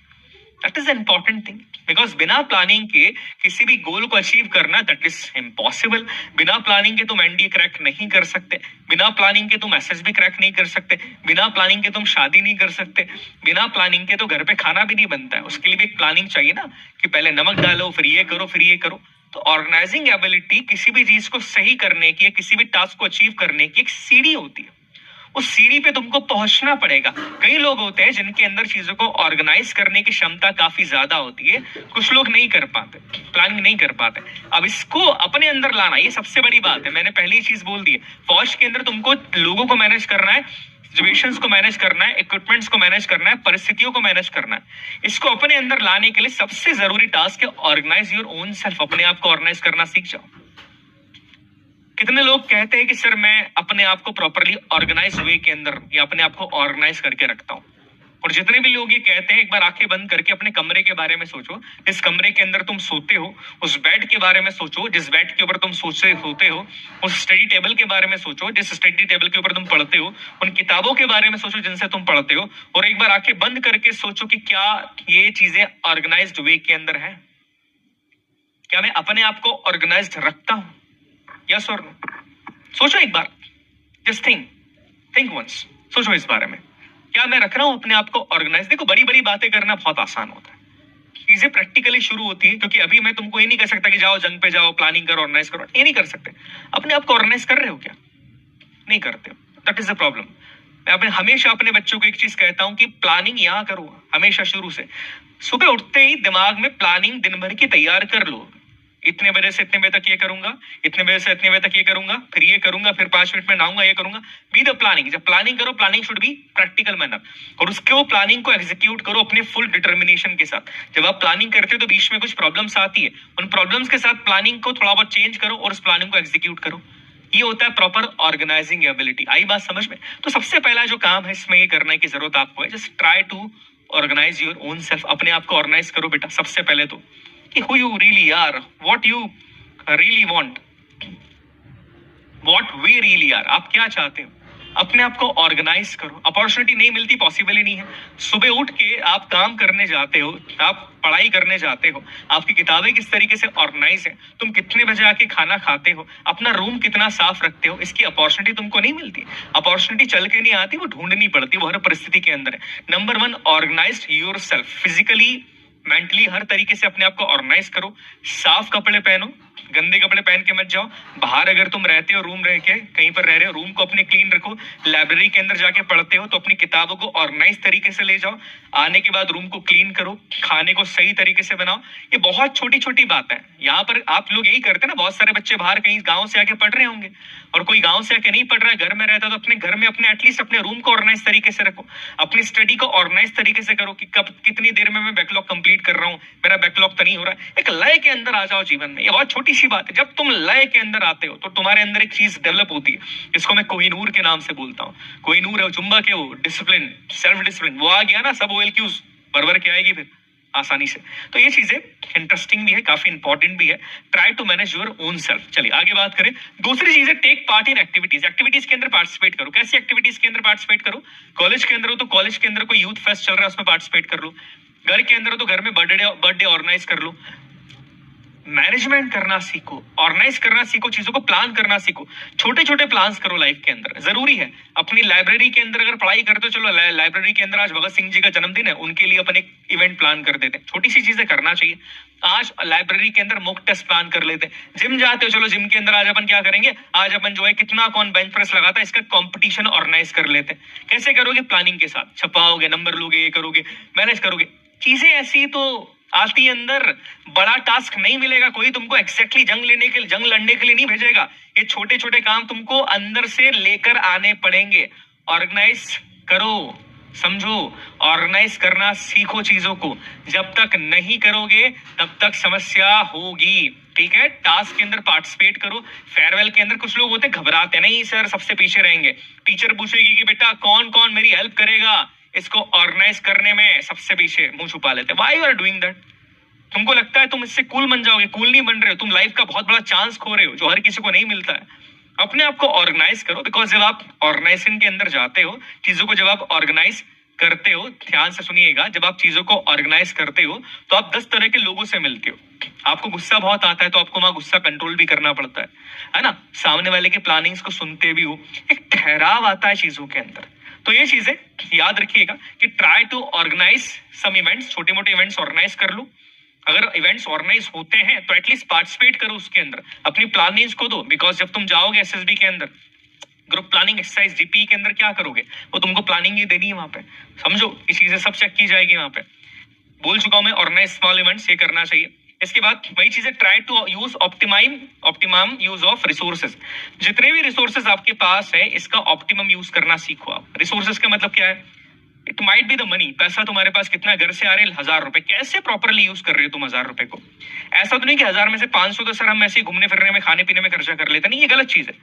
That is important thing, because बिना प्लानिंग के किसी भी गोल को अचीव करना दैट इज इम्पॉसिबल। बिना प्लानिंग के तुम एनडीए क्रैक नहीं कर सकते, बिना प्लानिंग के तुम एसएसबी क्रैक नहीं कर सकते, बिना प्लानिंग के तुम शादी नहीं कर सकते, बिना प्लानिंग के तो घर पे खाना भी नहीं बनता है। उसके लिए भी एक प्लानिंग चाहिए ना, कि पहले नमक डालो, फिर ये करो, फिर ये करो। तो ऑर्गेनाइजिंग एबिलिटी किसी भी चीज को सही करने की, किसी भी टास्क को अचीव करने की एक सीढ़ी होती है। उस सीढ़ी पे तुमको पहुंचना पड़ेगा। कई लोग होते हैं जिनके अंदर चीजों को ऑर्गेनाइज करने की क्षमता काफी ज्यादा होती है, कुछ लोग नहीं कर पाते, प्लानिंग नहीं कर पाते। अब इसको अपने अंदर लाना, ये सबसे बड़ी बात है। मैंने पहले ही चीज बोल दी है, फौज के अंदर तुमको लोगों को मैनेज करना है, सिचुएशंस को मैनेज करना है, इक्विपमेंट्स को मैनेज करना है, परिस्थितियों को मैनेज करना है। इसको अपने अंदर लाने के लिए सबसे जरूरी टास्क है ऑर्गेनाइज योर ओन सेल्फ। अपने आप को ऑर्गेनाइज करना सीख जाओ। कितने लोग कहते हैं कि सर मैं अपने आप को प्रॉपरली ऑर्गेनाइज वे के अंदर या अपने आप को ऑर्गेनाइज करके रखता हूं। और जितने भी लोग ये कहते हैं, एक बार आंखें बंद करके अपने कमरे के बारे में सोचो, जिस कमरे के अंदर तुम सोते हो, उस बेड के बारे में सोचो, जिस बेड के ऊपर तुम सोते हो, उस स्टडी टेबल के बारे में सोचो, जिस स्टडी टेबल के ऊपर तुम पढ़ते हो, उन किताबों के बारे में सोचो जिनसे तुम पढ़ते हो, और एक बार आंखें बंद करके सोचो कि क्या ये चीजें ऑर्गेनाइज्ड वे के अंदर है, क्या मैं अपने आप को ऑर्गेनाइज्ड रखता हूं, यस और नो। सोचो एक बार, जस्ट थिंक वंस, सोचो इस बारे में, क्या मैं रख रहा हूं अपने आप को ऑर्गेनाइज। देखो, बड़ी बड़ी बातें करना बहुत आसान होता है, चीजें प्रैक्टिकली शुरू होती है। क्योंकि अभी मैं तुमको ये नहीं कह सकता कि जाओ जंग पे जाओ, प्लानिंग करो, ऑर्गेनाइज करो, ये नहीं कर सकते। अपने आप को ऑर्गेनाइज कर रहे हो क्या? नहीं करते हो, दैट इज द प्रॉब्लम। मैं हमेशा अपने बच्चों को एक चीज कहता हूं कि प्लानिंग यहां करो, हमेशा शुरू से। सुबह उठते ही दिमाग में प्लानिंग दिन भर की तैयार कर लो, इतने बजे से इतने बजे तक ये करूंगा, इतने बजे से इतने बजे तक ये करूंगा, फिर ये करूंगा, फिर 5 मिनट में नहाऊंगा, ये करूंगा। Be the planning. जब प्लानिंग करो, planning should be practical manner, और उसके प्लानिंग को एग्जीक्यूट करो अपने फुल डिटर्मिनेशन के साथ। जब आप प्लानिंग करते हो तो बीच में कुछ प्रॉब्लम्स आती है, उन प्रॉब्लम्स के साथ प्लानिंग को थोड़ा बहुत चेंज करो और उस प्लानिंग को एग्जीक्यूट करो। ये होता है प्रॉपर ऑर्गेनाइजिंग एबिलिटी। आई बात समझ में? तो सबसे पहला जो काम है इसमें ये करने की जरूरत आपको है, just try to organise your own self. अपने आप को ऑर्गेनाइज करो बेटा सबसे पहले तो, कि who you really are, what you really want, what we really are. आप क्या चाहते हो, अपने आप को ऑर्गेनाइज करो। अपॉर्चुनिटी नहीं मिलती, पॉसिबल ही नहीं है। सुबह उठ के आप काम करने जाते हो, आप पढ़ाई करने जाते हो, आपकी किताबें किस तरीके से ऑर्गेनाइज है, तुम कितने बजे आके खाना खाते हो, अपना रूम कितना साफ रखते हो, इसकी अपॉर्चुनिटी तुमको नहीं मिलती। अपॉर्चुनिटी चल के नहीं आती, वो ढूंढनी पड़ती, वो हर परिस्थिति के अंदर है। Number 1, organise yourself. Physically, mentally, हर तरीके से अपने आप को ऑर्गेनाइज करो। साफ कपड़े पहनो, गंदे कपड़े पहन के मत जाओ। बाहर अगर तुम रहते हो, रूम रह के कहीं पर रह रहे हो, रूम को अपने क्लीन रखो। लाइब्रेरी के अंदर जाके पढ़ते हो तो अपनी किताबों को ऑर्गेनाइज तरीके से ले जाओ। आने के बाद रूम को क्लीन करो, खाने को सही तरीके से बनाओ। ये बहुत छोटी छोटी बात है। यहाँ पर आप लोग यही करते हैं ना, बहुत सारे बच्चे बाहर कहीं गाँव से आके पढ़ रहे होंगे, और कोई गाँव से आके नहीं पढ़ रहा है, घर में रहता है, तो अपने घर में अपने एटलीस्ट अपने रूम को ऑर्गेनाइज तरीके से रखो। अपनी स्टडी को ऑर्गेनाइज तरीके से करो कि कब कितनी देर में मैं बैकलॉग कंप्लीट कर रहा हूँ, मेरा बैकलॉग तो नहीं हो रहा है। एक लय के अंदर आ जाओ जीवन में। ये बहुत छोटी सी बात है। जब तुम लय के अंदर आते हो तो तुम्हारे अंदर एक चीज डेवलप होती है, इसको मैं कोहिनूर के नाम से बोलता हूँ। कोहिनूर है चुंबक है, वो डिसिप्लिन, सेल्फ डिसिप्लिन, वो आ गया ना, सब OLQs भर के आएगी फिर आसानी से। तो ये चीजें इंटरेस्टिंग भी है, काफी इंपॉर्टेंट भी है। Try to manage your own self. चलिए आगे बात करें। दूसरी चीज है take part in activities. Activities के अंदर पार्टिसिपेट करो। कैसी एक्टिविटीज के अंदर पार्टिसिपेट करो? कॉलेज के अंदर हो तो कॉलेज के अंदर कोई यूथ फेस्ट चल रहा है, उसमें पार्टिसिपेट कर लो। घर के अंदर हो तो घर में बर्थडे ऑर्गेनाइज कर लो। मैनेजमेंट करना सीखो, ऑर्गेनाइज करना सीखो, चीजों को प्लान करना सीखो। छोटे छोटे प्लान्स करो लाइफ के अंदर, जरूरी है। अपनी लाइब्रेरी के अंदर अगर पढ़ाई करते हो, चलो लाइब्रेरी के अंदर आज भगत सिंह जी का जन्मदिन है, उनके लिए अपन एक इवेंट प्लान कर देते हैं। छोटी सी चीजें करना चाहिए। आज लाइब्रेरी के अंदर मॉक टेस्ट प्लान कर लेते हैं। जिम जाते हो, चलो जिम के अंदर आज अपन क्या करेंगे, आज अपन जो है कितना कौन बेंच प्रेस लगाता है, इसका कंपटीशन ऑर्गेनाइज कर लेते हैं। कैसे करोगे? प्लानिंग के साथ। छपाओगे, नंबर लोगे, ये करोगे, मैनेज करोगे। चीजें ऐसी तो आती है अंदर। बड़ा टास्क नहीं मिलेगा कोई तुमको, एग्जैक्टली जंग लड़ने के लिए नहीं भेजेगा। ये छोटे छोटे काम तुमको अंदर से लेकर आने पड़ेंगे। ऑर्गेनाइज करो, समझो, ऑर्गेनाइज करना सीखो चीजों को। जब तक नहीं करोगे तब तक समस्या होगी, ठीक है? टास्क के अंदर पार्टिसिपेट करो। फेयरवेल के अंदर कुछ लोग होते घबराते, नहीं सर सबसे पीछे रहेंगे। टीचर पूछेगी कि बेटा कौन कौन मेरी हेल्प करेगा इसको ऑर्गेनाइज करने में, सबसे पीछे मुंह छुपा लेते। Why you are doing that? तुमको लगता है तुम इससे कूल बन जाओगे? कूल नहीं बन रहे हो, तुम लाइफ का बहुत बड़ा चांस खो रहे हो जो हर किसी को नहीं मिलता है। अपने आप को ऑर्गेनाइज करो, बिकॉज जब आप ऑर्गेनाइजेशन के अंदर जाते हो, चीजों को जब आप ऑर्गेनाइज करते हो, ध्यान से सुनिएगा, जब आप चीजों को ऑर्गेनाइज करते हो तो आप 10 तरह के लोगों से मिलते हो। आपको गुस्सा बहुत आता है तो आपको वहां गुस्सा कंट्रोल भी करना पड़ता है ना? सामने वाले के प्लानिंग्स को सुनते भी हो, एक ठहराव आता है चीजों के अंदर। तो ये चीजें याद रखिएगा कि try to organise some events. छोटे मोटे इवेंट्स ऑर्गेनाइज कर लो। अगर इवेंट्स ऑर्गेनाइज होते हैं तो एटलीस्ट पार्टिसिपेट करो उसके अंदर, अपनी प्लानिंग्स को दो। बिकॉज जब तुम जाओगे SSB के अंदर, ग्रुप प्लानिंग एक्सरसाइज GP के अंदर क्या करोगे, वो तुमको प्लानिंग ही देनी है वहां पे। समझो, ये चीजें सब चेक की जाएगी वहां पे। बोल चुका हूं मैं, ऑर्गेनाइज स्मॉल इवेंट्स, ये करना चाहिए। इसके बाद वही चीजें, try to use optimum use of resources. जितने भी रिसोर्सेज आपके पास है, इसका ऑप्टिमम यूज करना सीखो आप। रिसोर्सेज का मतलब क्या है? It might be the money. पैसा तुम्हारे पास कितना, घर से आ रहे 1000 रुपए, कैसे प्रॉपरली यूज कर रहे हो तुम 1000 रुपए को? ऐसा तो नहीं कि 1000 में से 500 तो सर हम ऐसे ही घूमने फिरने में, खाने पीने में खर्चा कर लेते। नहीं, ये गलत चीज है।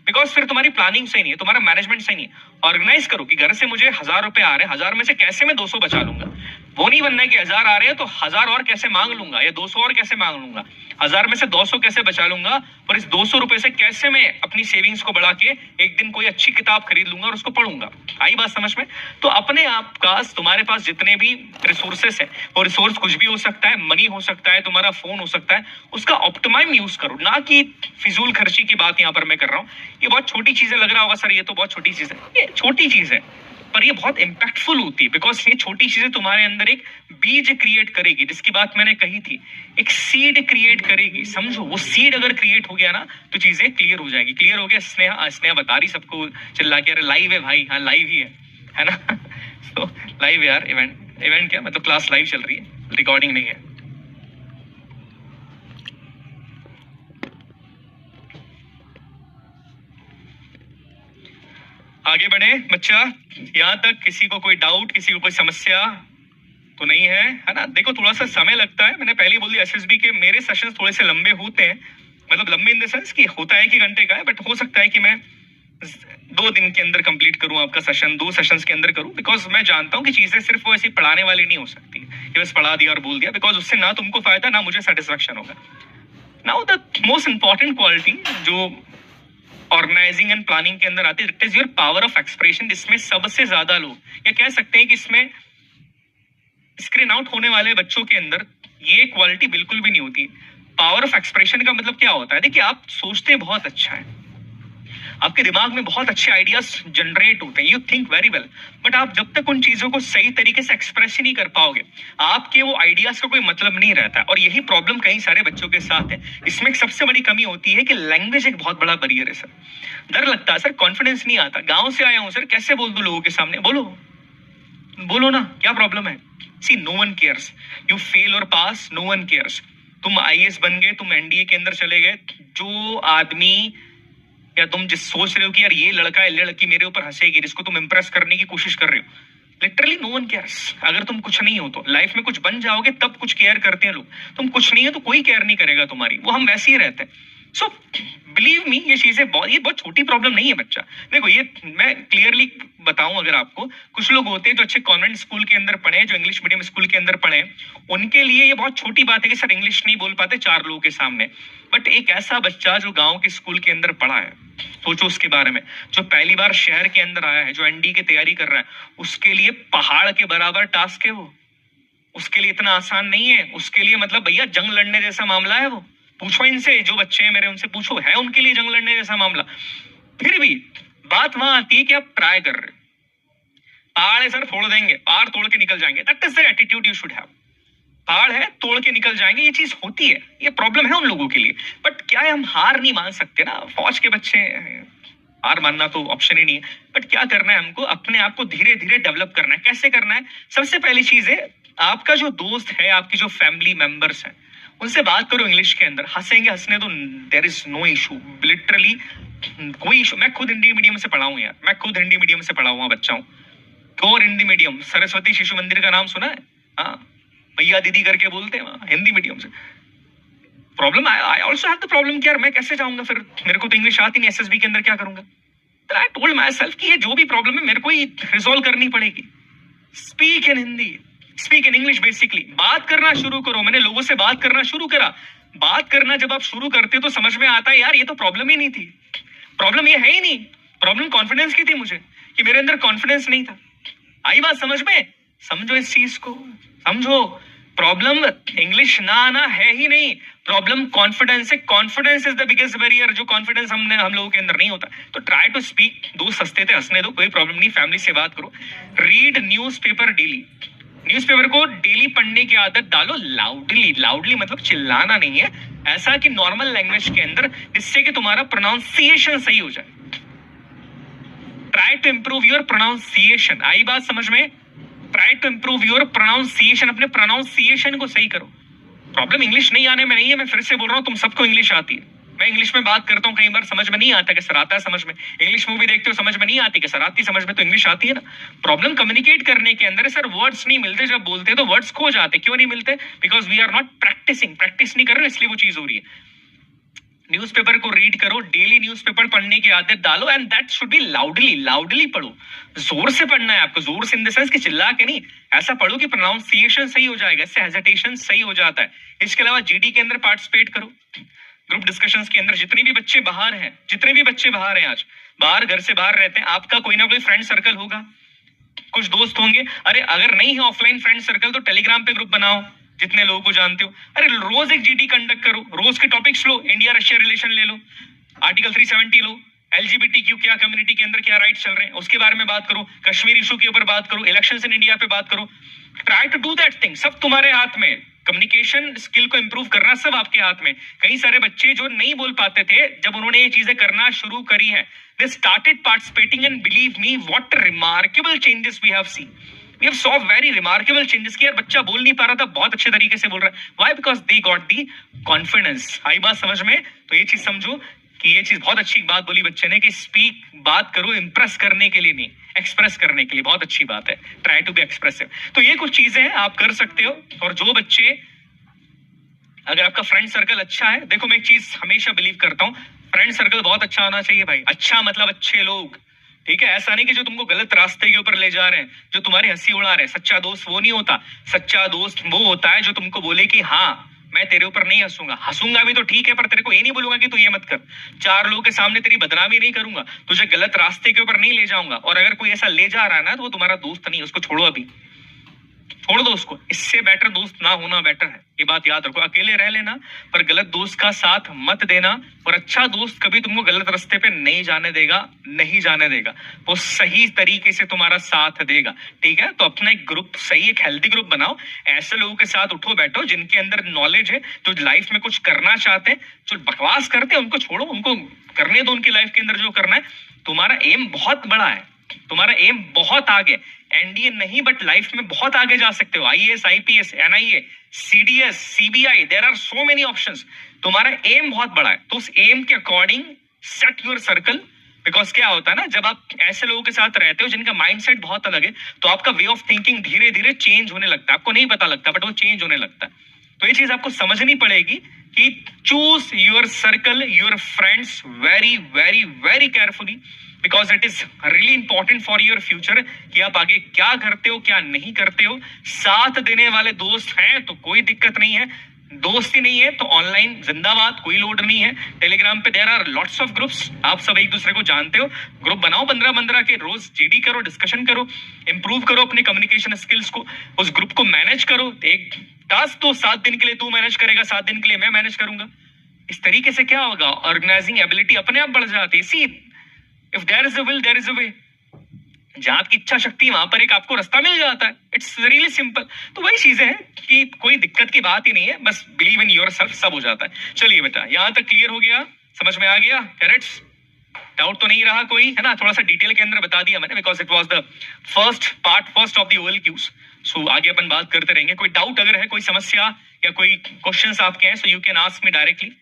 बिकॉज फिर तुम्हारी प्लानिंग सही नहीं है, तुम्हारा मैनेजमेंट सही नहीं है। ऑर्गेनाइज करो कि घर से मुझे 1000 रुपए आ रहे हैं, 1000 में से कैसे मैं 200 बचा लूंगा। वो नहीं बनना है कि 1000 आ रहे हैं तो 1000 और कैसे मांग लूंगा, या 200 और कैसे मांग लूंगा। 1000 में से 200 कैसे बचा लूंगा, और इस 200 रुपए से कैसे मैं अपनी सेविंग्स को बढ़ा के एक दिन कोई अच्छी किताब खरीद लूंगा और उसको पढ़ूंगा। आई बात समझ में? तो अपने आप का, तुम्हारे पास जितने भी रिसोर्सेस है, वो रिसोर्स कुछ भी हो सकता है, मनी हो सकता है, तुम्हारा फोन हो सकता है, उसका ऑप्टिमाइम यूज करो। ना कि फिजूल खर्ची की बात यहाँ पर मैं कर रहा हूँ। ये बहुत छोटी चीजें लग रहा होगा सर, ये तो बहुत छोटी चीज है। ये छोटी चीज है पर ये बहुत इंपैक्टफुल होती है, बिकॉज ये छोटी चीजें तुम्हारे अंदर एक बीज क्रिएट करेगी, जिसकी बात मैंने कही थी, एक सीड क्रिएट करेगी। समझो, वो सीड अगर क्रिएट हो गया ना तो चीजें क्लियर हो जाएगी। क्लियर हो गया? स्नेहा बता रही सबको चिल्ला के, अरे लाइव है भाई। हाँ लाइव ही है ना? तो लाइव है यार। इवेंट क्या मतलब, क्लास लाइव चल रही है, रिकॉर्डिंग नहीं है। आगे बढ़े बच्चा। यहाँ तक किसी को कोई डाउट, किसी को कोई समस्या तो नहीं है ना? देखो, थोड़ा सा समय लगता है, मैंने पहले बोल दिया। SSB के मेरे सेशंस थोड़े से लंबे होते हैं, मतलब लंबे इन द सेंस कि होता है कि घंटे का है, बट हो सकता है कि मैं 2 दिन के अंदर कंप्लीट करूं आपका सेशन, 2 सेशंस के अंदर करूं, बिकॉज मैं जानता हूं कि चीजें सिर्फ वो ऐसी पढ़ाने वाली नहीं हो सकती कि बस पढ़ा दिया और बोल दिया, बिकॉज उससे ना तुमको फायदा ना मुझे सेटिस्फेक्शन होगा। Now the most important quality जो ऑर्गेनाइजिंग एंड प्लानिंग के अंदर आती है, it is your power of expression, जिसमें सबसे ज्यादा लोग, या कह सकते हैं कि इसमें स्क्रीन आउट होने वाले बच्चों के अंदर ये क्वालिटी बिल्कुल भी नहीं होती। पावर ऑफ एक्सप्रेशन का मतलब क्या होता है? देखिए, आप सोचते बहुत अच्छा है, आपके दिमाग में बहुत अच्छे आइडियाज जनरेट होते हैं, you think very well, but आप जब तक उन चीजों को सही तरीके से एक्सप्रेस ही नहीं कर पाओगे, आपके वो आइडियाज का कोई मतलब नहीं रहता। और यही प्रॉब्लम कई सारे बच्चों के साथ है। इसमें एक सबसे बड़ी कमी होती है कि लैंग्वेज एक बहुत बड़ा बैरियर है सर। डर लगता है सर, कॉन्फिडेंस नहीं आता, गांव से आया हूं सर, कैसे बोल दूं लोगों के सामने? बोलो बोलो ना, क्या प्रॉब्लम है? See, no one cares, you fail और पास, नो वन केयर्स। तुम आईएएस बन गए, तुम एनडीए के अंदर चले गए, जो आदमी या तुम जिस सोच रहे हो कि यार ये लड़का है, लड़की मेरे ऊपर हंसेगी, जिसको तुम इंप्रेस करने की कोशिश कर रहे हो, लिटरली नो वन केयर्स। अगर तुम कुछ नहीं हो तो लाइफ में कुछ बन जाओगे तब कुछ केयर करते हैं लोग, तुम कुछ नहीं है तो कोई केयर नहीं करेगा तुम्हारी, वो हम वैसे ही रहते हैं। सो बिलीव मी, ये चीजें ये बहुत छोटी प्रॉब्लम नहीं है बच्चा। देखो, ये मैं क्लियरली बताऊं, अगर आपको, कुछ लोग होते हैं जो अच्छे कॉन्वेंट स्कूल के अंदर पढ़े, जो इंग्लिश मीडियम स्कूल के अंदर पढ़े, उनके लिए ये बहुत छोटी बात है कि सर इंग्लिश नहीं बोल पाते 4 लोगों के सामने। बट एक ऐसा बच्चा जो गांव के स्कूल के अंदर पढ़ा है, सोचो उसके बारे में, जो पहली बार शहर के अंदर आया है, जो एनडी की तैयारी कर रहा है, उसके लिए पहाड़ के बराबर टास्क है वो। उसके लिए इतना आसान नहीं है, उसके लिए मतलब भैया जंग लड़ने जैसा मामला है वो। पूछो इनसे, जो बच्चे हैं मेरे, उनसे पूछो, है उनके लिए जंग लड़ने जैसा मामला। फिर भी बात वहां आती है कि आप ट्राई कर रहे हो। पहाड़ है सर, फोड़ देंगे, पहाड़ तोड़ के निकल जाएंगे, that is the attitude you should have. पहाड़ है, तोड़ के निकल जाएंगे, ये चीज होती है, ये प्रॉब्लम है उन लोगों के लिए। बट क्या है, हम हार नहीं मान सकते ना, फौज के बच्चे, हार मानना तो ऑप्शन ही नहीं है। बट क्या करना है हमको, अपने आप को धीरे धीरे डेवलप करना है। कैसे करना है? सबसे पहली चीज है, आपका जो दोस्त है, आपकी जो फैमिली मेंबर्स हैं, उनसे बात करो इंग्लिश के अंदर। हंसेंगे, हंसने दो, there is no issue, literally कोई इशू। मैं खुद हिंदी मीडियम से पढ़ा हूं यार, मैं खुद हिंदी मीडियम से पढ़ा हुआ बच्चा हूं। कोर हिंदी मीडियम, सरस्वती शिशु मंदिर का नाम सुना है? हाँ, भैया दीदी करके बोलते हैं वहां, हिंदी मीडियम से। Problem, I also have the problem कि यार मैं कैसे जाऊंगा, फिर मेरे को तो इंग्लिश आती नहीं, एसएसबी के अंदर क्या करूंगा? तो आई टोल्ड माई सेल्फ कि ये जो भी प्रॉब्लम है मेरे को ही रिजॉल्व करनी पड़ेगी। Speak in Hindi, speak in English, basically बात करना शुरू करो। मैंने लोगों से बात करना शुरू करा। बात करना जब आप शुरू करते हो तो समझ में आता है यार ये तो प्रॉब्लम ही नहीं थी, प्रॉब्लम ये है ही नहीं, प्रॉब्लम कॉन्फिडेंस की थी मुझे, कि मेरे अंदर कॉन्फिडेंस नहीं था। आई बात समझ में? समझो इस चीज को, समझो। प्रॉब्लम इंग्लिश ना आना है ही नहीं, प्रॉब्लम कॉन्फिडेंस है। Confidence is the biggest barrier, जो कॉन्फिडेंस हम लोगों के अंदर नहीं होता। तो ट्राई टू स्पीक, दोस्त हंसते थे, हंसने दो, कोई प्रॉब्लम नहीं, फैमिली से बात करो। रीड न्यूज़पेपर डेली, न्यूज़पेपर को डेली पढ़ने की आदत डालो। लाउडली, लाउडली मतलब चिल्लाना नहीं है, ऐसा कि नॉर्मल लैंग्वेज के अंदर, जिससे कि तुम्हारा प्रोनाउंसिएशन सही हो जाए। Try to improve your pronunciation, आई बात समझ में? Try to improve your pronunciation, अपने प्रोनाउंसिएशन को सही करो। प्रॉब्लम इंग्लिश नहीं आने में नहीं है, मैं फिर से बोल रहा हूँ, तुम सबको इंग्लिश आती है। मैं इंग्लिश में बात करता हूँ, कई बार समझ में नहीं आता कि सर आता है समझ में। इंग्लिश मूवी देखते हो, समझ में नहीं आती कि सर आती समझ में, तो इंग्लिश आती है ना। प्रॉब्लम कम्युनिकेट करने के अंदर है सर, वर्ड्स नहीं मिलते, जब बोलते हैं तो वर्ड्स खो जाते। क्यों नहीं मिलते? Because we are not practising, practice नहीं कर रहे, इसलिए वो चीज हो रही है। न्यूज़पेपर को रीड करो, डेली न्यूज़पेपर पढ़ने की आदत डालो, and that should be loudly, loudly पढ़ो। जोर से पढ़ना है आपको, जोर से इन द सेंस कि चिल्ला के नहीं, ऐसा पढ़ो कि प्रोनाउंसिएशन सही हो जाएगा, इससे हेजिटेशन सही हो जाता है। इसके अलावा जीडी के अंदर पार्टिसिपेट करो, ग्रुप डिस्कशंस के अंदर। जितने भी बच्चे बाहर हैं, जितने भी बच्चे बाहर हैं, आज बाहर, घर से बाहर रहते हैं, आपका कोई ना कोई फ्रेंड सर्कल होगा, कुछ दोस्त होंगे। अरे अगर नहीं है ऑफलाइन फ्रेंड सर्कल, तो टेलीग्राम पे ग्रुप बनाओ, जितने लोगों को जानते हो। अरे रोज एक जीडी कंडक्ट करो, रोज के टॉपिक्स लो, इंडिया रशिया रिलेशन ले लो, आर्टिकल 370 लो, एलजीबीटीक्यू क्या कम्युनिटी के अंदर क्या राइट्स चल रहे हैं उसके बारे में बात करो, कश्मीर इशू के ऊपर बात करो, इलेक्शंस इन इंडिया पे बात करो। Try to do that thing, सब तुम्हारे हाथ में। कम्युनिकेशन स्किल को इंप्रूव करना सब आपके हाथ में। कई सारे बच्चे जो नहीं बोल पाते थे, जब उन्होंने ये चीजें करना शुरू करी है, they started participating, and believe me, what remarkable changes we have seen. We have saw very remarkable changes कि यार बच्चा बोल नहीं पा रहा था, बहुत अच्छे तरीके से बोल रहा है। Why? Because they got the confidence. आई बात समझ में? तो ये चीज समझो कि ये चीज बहुत अच्छी बात बोली बच्चे ने, कि स्पीक, बात करो इंप्रेस करने के लिए नहीं, एक्सप्रेस करने के लिए। बहुत अच्छी बात है, ट्राई टू बी एक्सप्रेसिव। तो ये कुछ चीजें हैं आप कर सकते हो। और जो बच्चे अगर आपका फ्रेंड सर्कल अच्छा है, देखो मैं एक चीज हमेशा बिलीव करता हूँ, फ्रेंड सर्कल बहुत अच्छा होना चाहिए भाई। अच्छा मतलब अच्छे लोग, ठीक है। ऐसा नहीं कि जो तुमको गलत रास्ते के ऊपर ले जा रहे हैं, जो तुम्हारी हंसी उड़ा रहे हैं। सच्चा दोस्त वो नहीं होता। सच्चा दोस्त वो होता है जो तुमको बोले कि हाँ मैं तेरे ऊपर नहीं हंसूंगा, हंसूंगा भी तो ठीक है, पर तेरे को ये नहीं बोलूंगा कि तू ये मत कर। चार लोगों के सामने तेरी बदनामी नहीं करूंगा, तुझे गलत रास्ते के ऊपर नहीं ले जाऊंगा। और अगर कोई ऐसा ले जा रहा है ना, तो वो तुम्हारा दोस्त नहीं, उसको छोड़ो अभी, छोड़ दो उसको। इससे बेटर दोस्त ना होना बेटर है, ये बात याद रखो। अकेले रह लेना पर गलत दोस्त का साथ मत देना। और अच्छा दोस्त कभी तुमको गलत रास्ते पे नहीं जाने देगा, नहीं जाने देगा। वो सही तरीके से तुम्हारा साथ देगा, ठीक है। तो अपना एक ग्रुप, सही एक हेल्दी ग्रुप बनाओ। ऐसे लोगों के साथ उठो बैठो जिनके अंदर नॉलेज है, जो लाइफ में कुछ करना चाहते हैं। जो बकवास करते हैं उनको छोड़ो, उनको करने दो उनकी लाइफ के अंदर जो करना है। तुम्हारा एम बहुत बड़ा है, तुम्हारा एम बहुत आगे, एनडीए नहीं बट लाइफ में बहुत आगे जा सकते हो। IAS, IPS, NIA, CDS, CBI, there are so many options. तुम्हारा एम बहुत बड़ा है, तो उस एम के according set your circle. Because क्या होता है ना, जब आप ऐसे लोगों के साथ रहते हो जिनका माइंडसेट बहुत अलग है, तो आपका वे ऑफ थिंकिंग धीरे धीरे चेंज होने लगता है। आपको नहीं पता लगता बट वो चेंज होने लगता है। तो ये चीज आपको समझनी पड़ेगी कि choose your circle, your friends very very very carefully, because it is really important for your future कि आप आगे क्या करते हो क्या नहीं करते हो। साथ देने वाले दोस्त हैं तो कोई दिक्कत नहीं है, दोस्त ही नहीं है तो ऑनलाइन जिंदाबाद, कोई लोड नहीं है। टेलीग्राम पे there are lots of groups, आप सब एक दूसरे को जानते हो। ग्रुप बनाओ 15-15 के, रोज जीडी करो, डिस्कशन करो, इंप्रूव करो अपने कम्युनिकेशन स्किल्स को। उस ग्रुप को मैनेज करो। एक टास्क तो 7 दिन के लिए तू मैनेज करेगा, 7 दिन के लिए मैं मैनेज करूंगा। इस तरीके से क्या होगा, ऑर्गेनाइजिंग एबिलिटी अपने आप बढ़ जाती है। See if there is a will there is a way. जहां आपकी इच्छा शक्ति, वहां पर एक आपको रास्ता मिल जाता है। It's really simple. तो वही चीजें हैं कि कोई दिक्कत की बात ही नहीं है, बस बिलीव इन योर सेल्फ, सब हो जाता है। चलिए बेटा, यहां तक क्लियर हो गया, समझ में आ गया, करेक्ट? डाउट तो नहीं रहा कोई, है ना? थोड़ा सा डिटेल के अंदर बता दिया मैंने, because it was the first part, first of the OL queues. So आगे अपन बात करते रहेंगे। कोई डाउट अगर है, कोई समस्या या कोई क्वेश्चंस आपके हैं, so you can ask me directly.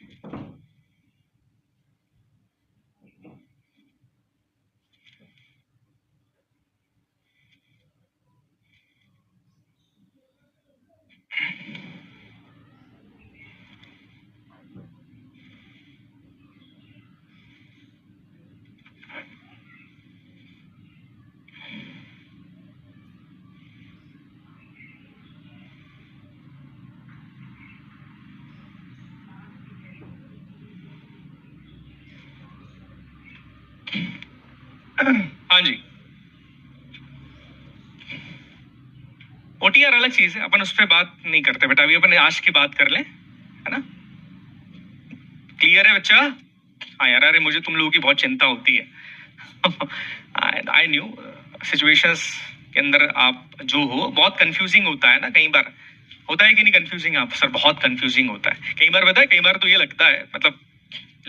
हाँ जी, ओटीआर अलग चीज है, अपन उस पर बात नहीं करते बेटा। अभी अपन आज की बात कर लें, है ना? क्लियर है बच्चा? हाँ यार, अरे मुझे तुम लोगों की बहुत चिंता होती है। आई न्यू सिचुएशंस के अंदर आप जो हो, बहुत कंफ्यूजिंग होता है ना कई बार। होता है कि नहीं कंफ्यूजिंग? आप सर बहुत कंफ्यूजिंग होता है कई बार, पता है कई बार तो ये लगता है, मतलब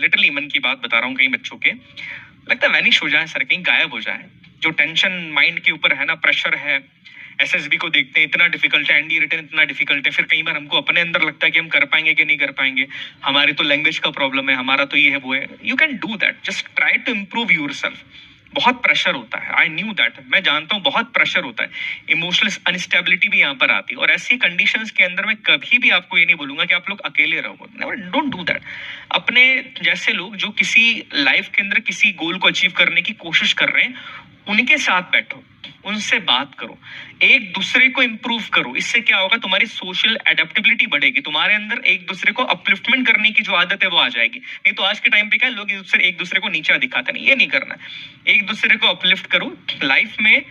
लिटरली मन की बात बता रहा हूँ, कई बच्चों के लगता है वैनिश हो जाए सर, कहीं गायब हो जाए। जो टेंशन माइंड के ऊपर है ना, प्रेशर है। एसएसबी को देखते हैं, इतना डिफिकल्ट है, एनडी रिटन इतना डिफिकल्ट है, फिर कई बार हमको अपने अंदर लगता है कि हम कर पाएंगे कि नहीं कर पाएंगे, हमारी तो लैंग्वेज का प्रॉब्लम है, हमारा तो ये है वो है। You can do that, just try to improve your self. बहुत प्रेशर होता है, आई न्यू दैट, मैं जानता हूँ बहुत प्रेशर होता है। इमोशनल अनस्टेबिलिटी भी यहाँ पर आती है, और ऐसी कंडीशंस के अंदर मैं कभी भी आपको ये नहीं बोलूंगा कि आप लोग अकेले रहो। Never, don't do that. अपने जैसे लोग जो किसी लाइफ के अंदर किसी गोल को अचीव करने की कोशिश कर रहे हैं, उनके साथ बैठो, उनसे बात करो, एक दूसरे को इंप्रूव करो। इससे क्या होगा, तुम्हारी सोशल एडेप्टेबिलिटी बढ़ेगी, तुम्हारे अंदर एक दूसरे को अपलिफ्टमेंट करने की जो आदत है वो आ जाएगी। नहीं तो आज के टाइम पे क्या है, लोग एक दूसरे को नीचा दिखाते नहीं, ये नहीं करना है। एक दूसरे को अपलिफ्ट करो। लाइफ में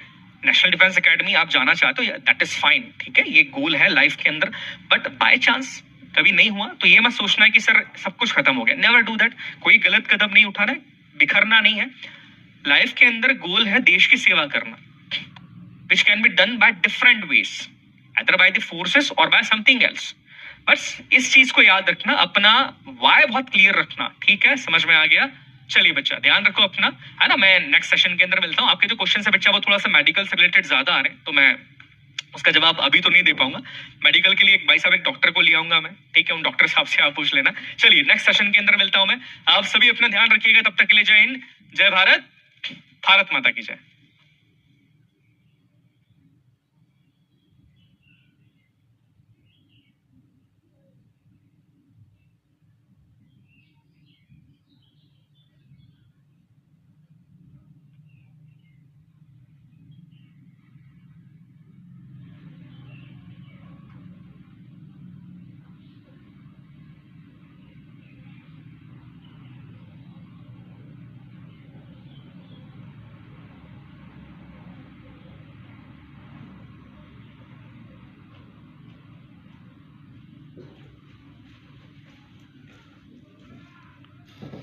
नेशनल डिफेंस एकेडमी आप जाना चाहते हो, दैट इज फाइन, ठीक है, ये गोल है लाइफ के अंदर। बट बाय चांस कभी नहीं हुआ तो ये मत सोचना है कि सर सब कुछ खत्म हो गया। Never do that. कोई गलत कदम नहीं उठाना है, बिखरना नहीं है। लाइफ के अंदर गोल है देश की सेवा करना, which can be done by different ways, either by the forces or by something else. बस इस चीज को याद रखना, अपना वाई बहुत क्लियर रखना, ठीक है? समझ में आ गया? चलिए बच्चा, ध्यान रखो अपना, है ना? मैं नेक्स्ट सेशन के अंदर मिलता हूँ। आपके जो क्वेश्चन है बच्चा वो थोड़ा सा मेडिकल से रिलेटेड ज्यादा आ रहे हैं, तो मैं उसका जवाब अभी तो नहीं दे पाऊंगा। मेडिकल के लिए एक भाई साहब, एक डॉक्टर को ले आऊंगा मैं, ठीक है? उन डॉक्टर साहब से आप पूछ लेना। चलिए नेक्स्ट सेशन के अंदर मिलता हूँ मैं। आप सभी अपना ध्यान रखिएगा, तब तक के लिए जय हिंद, जय भारत, भारत माता की जय।